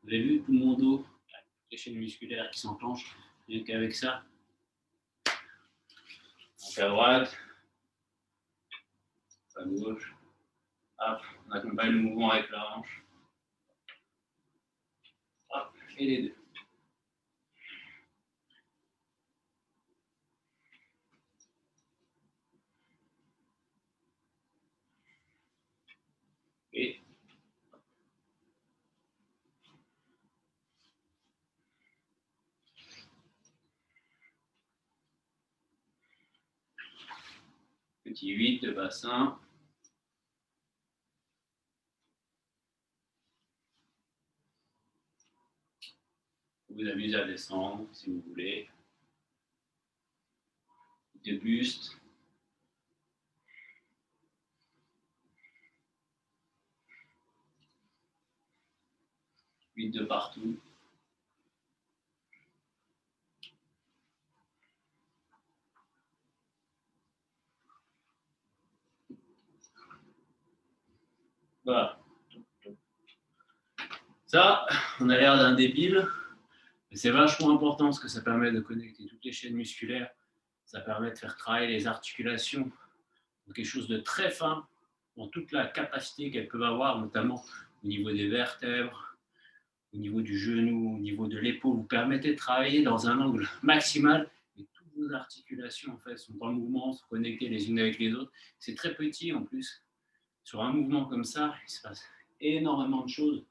Vous avez vu tout mon dos, les chaînes musculaires qui s'enclenchent, rien qu'avec ça. Donc à droite, à gauche. Hop, on accompagne le mouvement avec la hanche. Hop, et les deux. Et petit 8 de bassin. Vous vous amusez à descendre si vous voulez. De buste. De partout. Voilà. Ça, on a l'air d'un débile, mais c'est vachement important parce que ça permet de connecter toutes les chaînes musculaires. Ça permet de faire travailler les articulations. Donc quelque chose de très fin, dans toute la capacité qu'elles peuvent avoir, notamment au niveau des vertèbres, au niveau du genou, au niveau de l'épaule, vous permettez de travailler dans un angle maximal et toutes vos articulations en fait, sont en mouvement, sont connectées les unes avec les autres. C'est très petit en plus. Sur un mouvement comme ça, il se passe énormément de choses.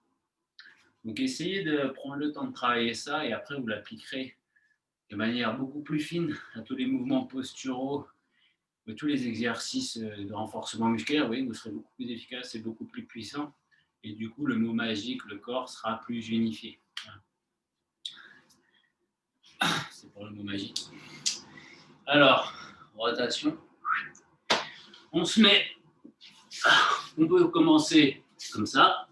Donc essayez de prendre le temps de travailler ça et après vous l'appliquerez de manière beaucoup plus fine à tous les mouvements posturaux, tous les exercices de renforcement musculaire. Oui, vous serez beaucoup plus efficace et beaucoup plus puissant. Et du coup, le mot magique, le corps sera plus unifié. Voilà. C'est pour le mot magique. Alors, rotation. On se met, on peut commencer comme ça.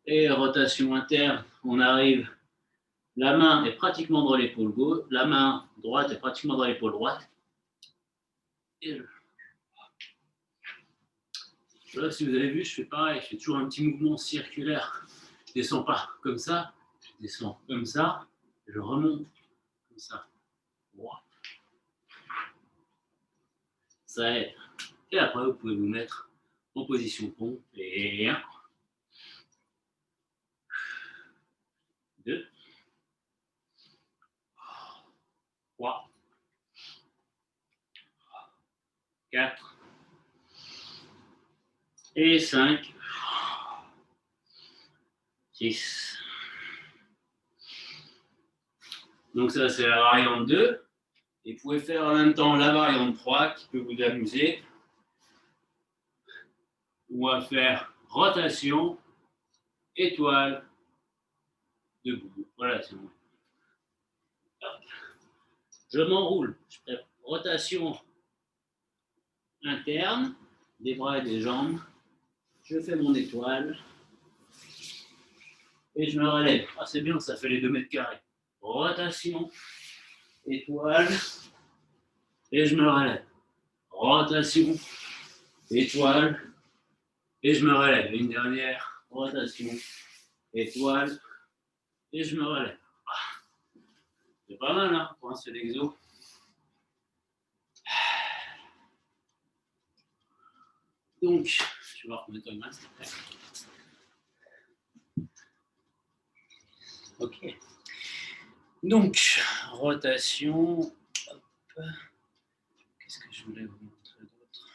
Et rotation interne, on arrive, la main est pratiquement dans l'épaule gauche, la main droite est pratiquement dans l'épaule droite. Et là, si vous avez vu, je fais pareil, je fais toujours un petit mouvement circulaire. Je ne descends pas comme ça, je descends comme ça, je remonte comme ça. Ça aide. Et après, vous pouvez vous mettre en position pompe. Et 1, 2, 3, 4 et 5, 6. Donc ça, c'est la variante 2. Et vous pouvez faire en même temps la variante 3 qui peut vous amuser. On va faire rotation, étoile, debout. Voilà, c'est bon. Je m'enroule. Je fais rotation interne, des bras et des jambes. Je fais mon étoile. Et je me relève. Ah, c'est bien, ça fait les 2 mètres carrés. Rotation, étoile, et je me relève. Rotation, étoile, et je me relève. Une dernière, rotation, étoile, et je me relève. C'est pas mal, hein, pour un seul exo. Donc, je vais voir combien de temps il me reste. Ok. Donc, rotation. Hop. Qu'est-ce que je voulais vous montrer d'autre?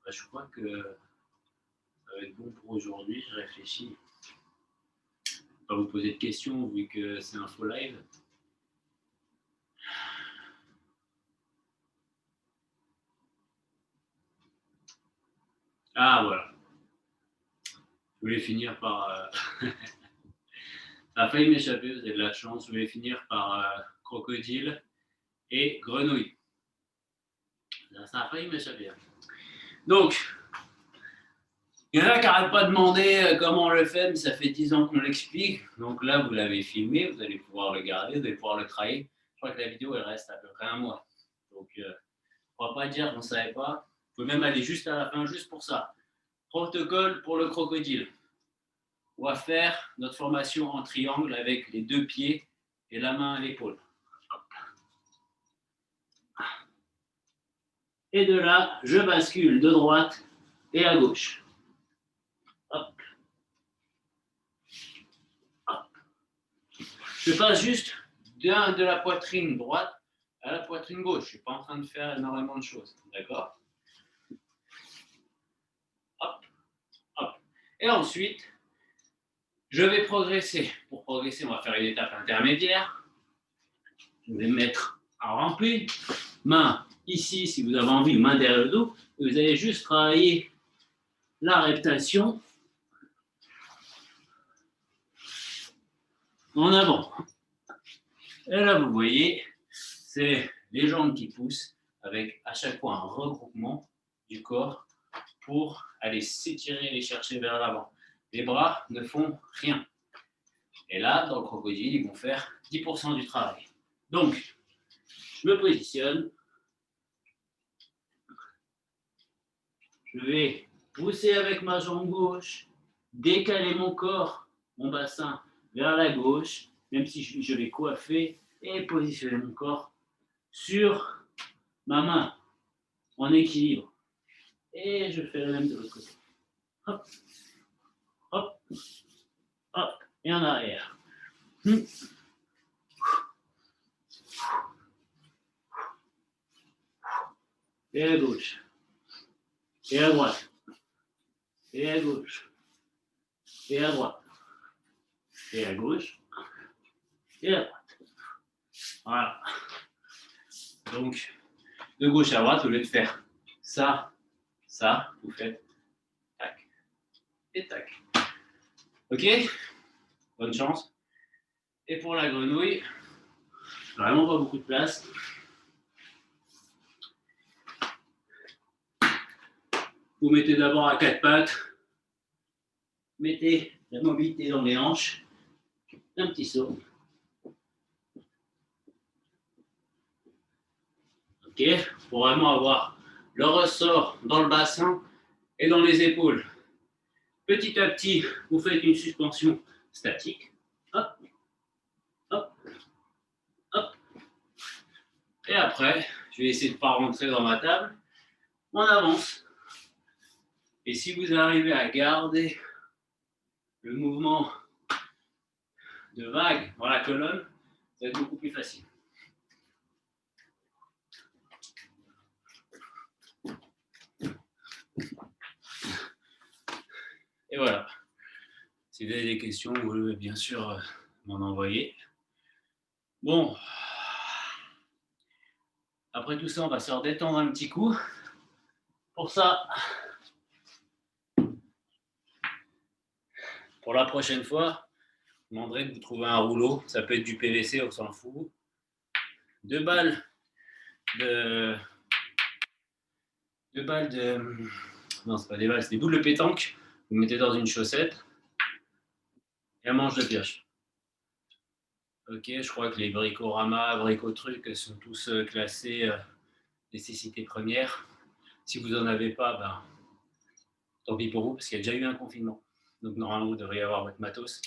Je crois que ça va être bon pour aujourd'hui. Je réfléchis. Je ne vais pas vous poser de questions vu que c'est un faux live. Ah, voilà. Je voulais finir par. Ça a failli m'échapper, vous avez de la chance. Je voulais finir par crocodile et grenouille. Ça a failli m'échapper. Donc, il y en a qui n'arrêtent pas de demander comment on le fait, mais ça fait 10 ans qu'on l'explique. Donc là, vous l'avez filmé, vous allez pouvoir le garder, vous allez pouvoir le travailler. Je crois que la vidéo, elle reste à peu près un mois. Donc, on ne va pas dire qu'on ne savait pas. Vous pouvez même aller juste à la fin, juste pour ça. Protocole pour le crocodile. On va faire notre formation en triangle avec les 2 pieds et la main à l'épaule. Et de là, je bascule de droite et à gauche. Hop. Hop. Je passe juste de la poitrine droite à la poitrine gauche. Je ne suis pas en train de faire énormément de choses. D'accord? Hop. Hop. Et ensuite, je vais progresser. Pour progresser, on va faire une étape intermédiaire. Je vais mettre à remplir. Main ici, si vous avez envie, main derrière le dos. Vous allez juste travailler la reptation en avant. Et là, vous voyez, c'est les jambes qui poussent avec à chaque fois un regroupement du corps pour aller s'étirer et les chercher vers l'avant. Les bras ne font rien. Et là, dans le crocodile, ils vont faire 10% du travail. Donc, je me positionne. Je vais pousser avec ma jambe gauche, décaler mon corps, mon bassin vers la gauche, même si je vais coiffer et positionner mon corps sur ma main en équilibre. Et je fais le même de l'autre côté. Hop, hop, hop, et en arrière. Et à gauche, et à droite, et à gauche, et à droite, et à gauche, et à droite. Voilà. Donc, de gauche à droite, au lieu de faire ça, ça, vous faites tac et tac. Ok? Bonne chance. Et pour la grenouille, vraiment pas beaucoup de place. Vous mettez d'abord à quatre pattes, mettez la mobilité dans les hanches, un petit saut. Ok, pour vraiment avoir le ressort dans le bassin et dans les épaules. Petit à petit, vous faites une suspension statique. Hop, hop, hop. Et après, je vais essayer de ne pas rentrer dans ma table. On avance. Et si vous arrivez à garder le mouvement de vague dans la colonne, ça va être beaucoup plus facile. Et voilà. Si vous avez des questions, vous pouvez bien sûr m'en envoyer. Bon. Après tout ça, on va se redétendre un petit coup. Pour ça, pour la prochaine fois, je vous demanderai de vous trouver un rouleau. Ça peut être du PVC, on s'en fout. 2 balles de... Non, c'est pas des balles, c'est des boules de pétanque. Vous mettez dans une chaussette et un manche de pioche. Ok, je crois que les bricorama, bricotrucs sont tous classés nécessité première. Si vous n'en avez pas, ben, tant pis pour vous, parce qu'il y a déjà eu un confinement. Donc normalement, vous devriez avoir votre matos.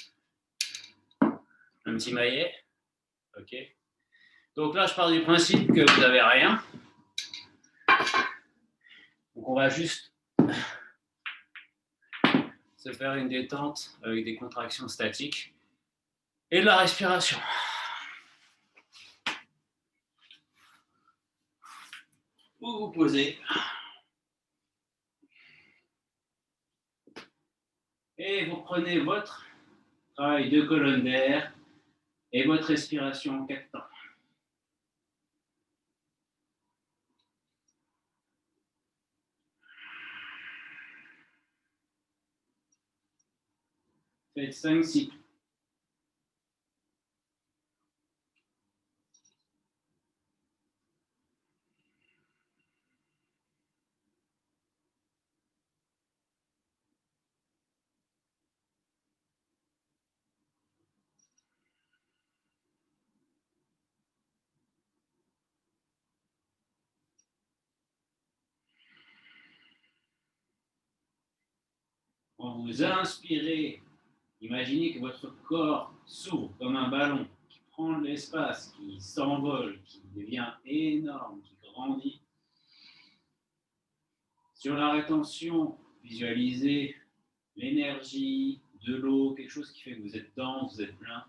Un petit maillet. Ok. Donc là, je pars du principe que vous n'avez rien. Donc on va juste se faire une détente avec des contractions statiques et de la respiration. Vous vous posez. Et vous prenez votre travail de colonne d'air et votre respiration en 4 temps. Faites 5 cycles. Quand vous inspirez, imaginez que votre corps s'ouvre comme un ballon qui prend de l'espace, qui s'envole, qui devient énorme, qui grandit. Sur la rétention, visualisez l'énergie, de l'eau, quelque chose qui fait que vous êtes dense, vous êtes plein.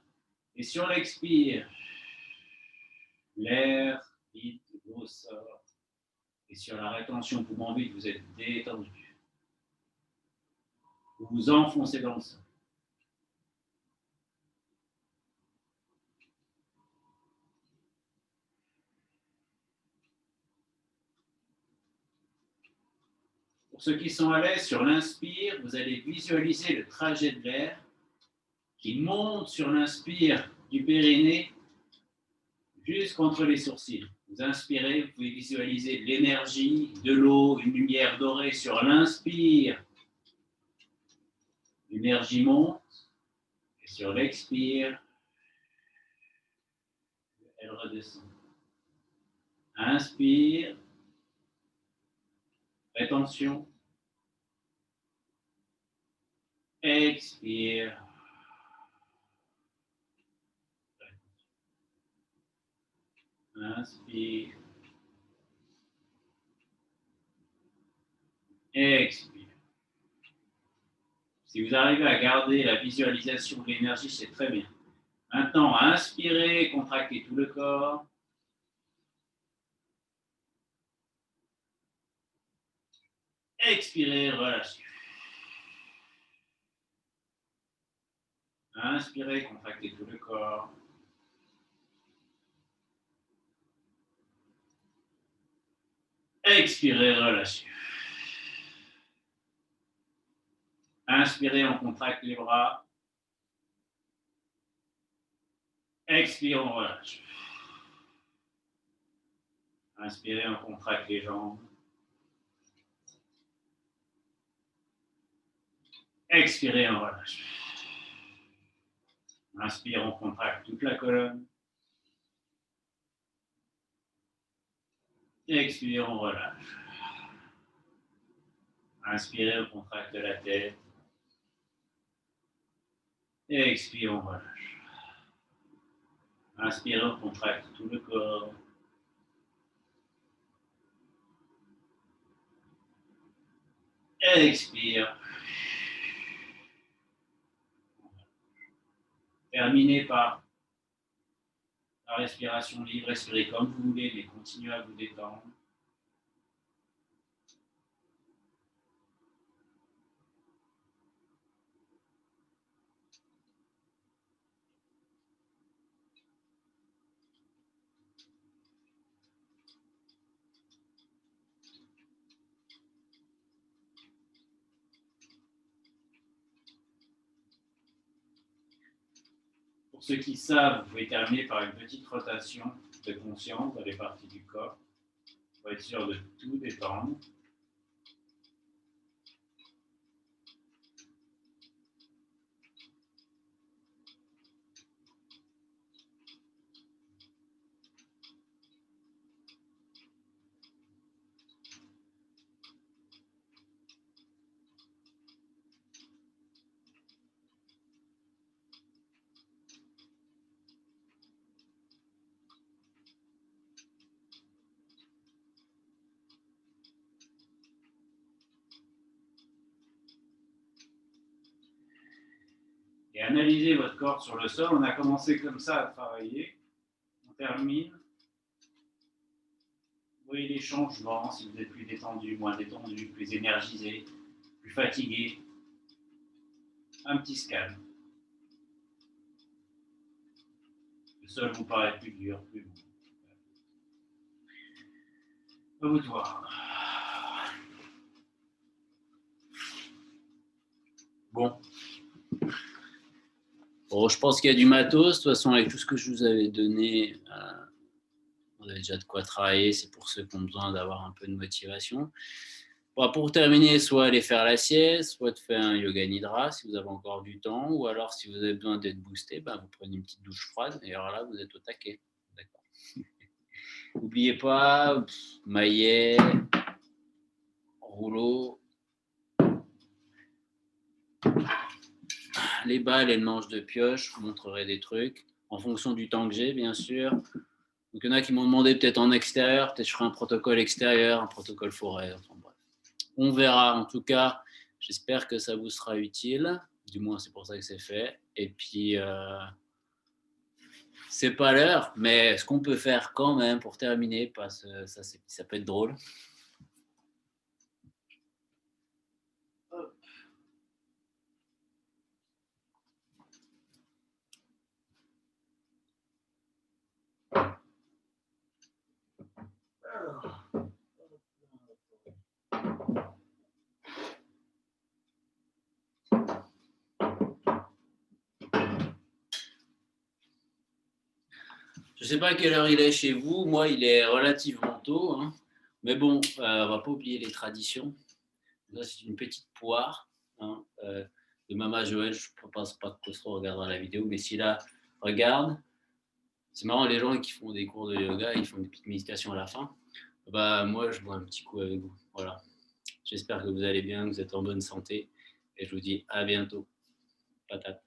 Et sur l'expire, l'air vide vous sort. Et sur la rétention poumon vide, vous êtes détendu. Vous vous enfoncez dans le sol. Pour ceux qui sont à l'aise, sur l'inspire, vous allez visualiser le trajet de l'air qui monte sur l'inspire du périnée jusqu'entre les sourcils. Vous inspirez, vous pouvez visualiser l'énergie, de l'eau, une lumière dorée sur l'inspire. L'énergie monte et sur l'expire, elle redescend. Inspire, rétention, expire. Inspire. Expire. Si vous arrivez à garder la visualisation de l'énergie, c'est très bien. Maintenant, inspirez, contractez tout le corps. Expirez, relâchez. Inspirez, contractez tout le corps. Expirez, relâchez. Inspirez, on contracte les bras. Expirez, on relâche. Inspirez, on contracte les jambes. Expirez, on relâche. Inspire, on contracte toute la colonne. Expire, on relâche. Inspirez, on contracte la tête. Expire, on relâche. Inspirez, on contracte tout le corps. Expire. Terminez par la respiration libre. Respirez comme vous voulez, mais continuez à vous détendre. Pour ceux qui savent, vous pouvez terminer par une petite rotation de conscience dans les parties du corps pour être sûr de tout détendre. Et analysez votre corps sur le sol. On a commencé comme ça à travailler. On termine. Vous voyez les changements, si vous êtes plus détendu, moins détendu, plus énergisé, plus fatigué. Un petit scan. Le sol vous paraît plus dur, plus lourd. À vous de voir. Bon. Bon, je pense qu'il y a du matos. De toute façon, avec tout ce que je vous avais donné, vous avez déjà de quoi travailler. C'est pour ceux qui ont besoin d'avoir un peu de motivation. Bon, pour terminer, soit aller faire la sieste, soit de faire un yoga nidra si vous avez encore du temps, ou alors si vous avez besoin d'être boosté, ben, vous prenez une petite douche froide et alors là, vous êtes au taquet. D'accord. N'oubliez pas, maillet, rouleau, les balles et le manche de pioche, je vous montrerai des trucs en fonction du temps que j'ai, bien sûr. Donc, il y en a qui m'ont demandé peut-être en extérieur, peut-être je ferai un protocole extérieur, un protocole forêt. Enfin, bref. On verra. En tout cas, j'espère que ça vous sera utile. Du moins, c'est pour ça que c'est fait. Et puis, c'est pas l'heure, mais ce qu'on peut faire quand même pour terminer, parce que ça peut être drôle. Je ne sais pas à quelle heure il est chez vous. Moi, il est relativement tôt. Hein. Mais bon, on ne va pas oublier les traditions. Là, c'est une petite poire hein, de Mama Joël. Je ne pense pas que Costro regardera la vidéo, mais si là, regarde. C'est marrant, les gens qui font des cours de yoga, ils font des petites méditations à la fin. Bah, moi, je bois un petit coup avec vous. Voilà. J'espère que vous allez bien, que vous êtes en bonne santé. Et je vous dis à bientôt. Patate.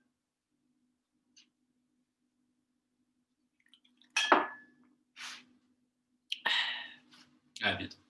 À bientôt.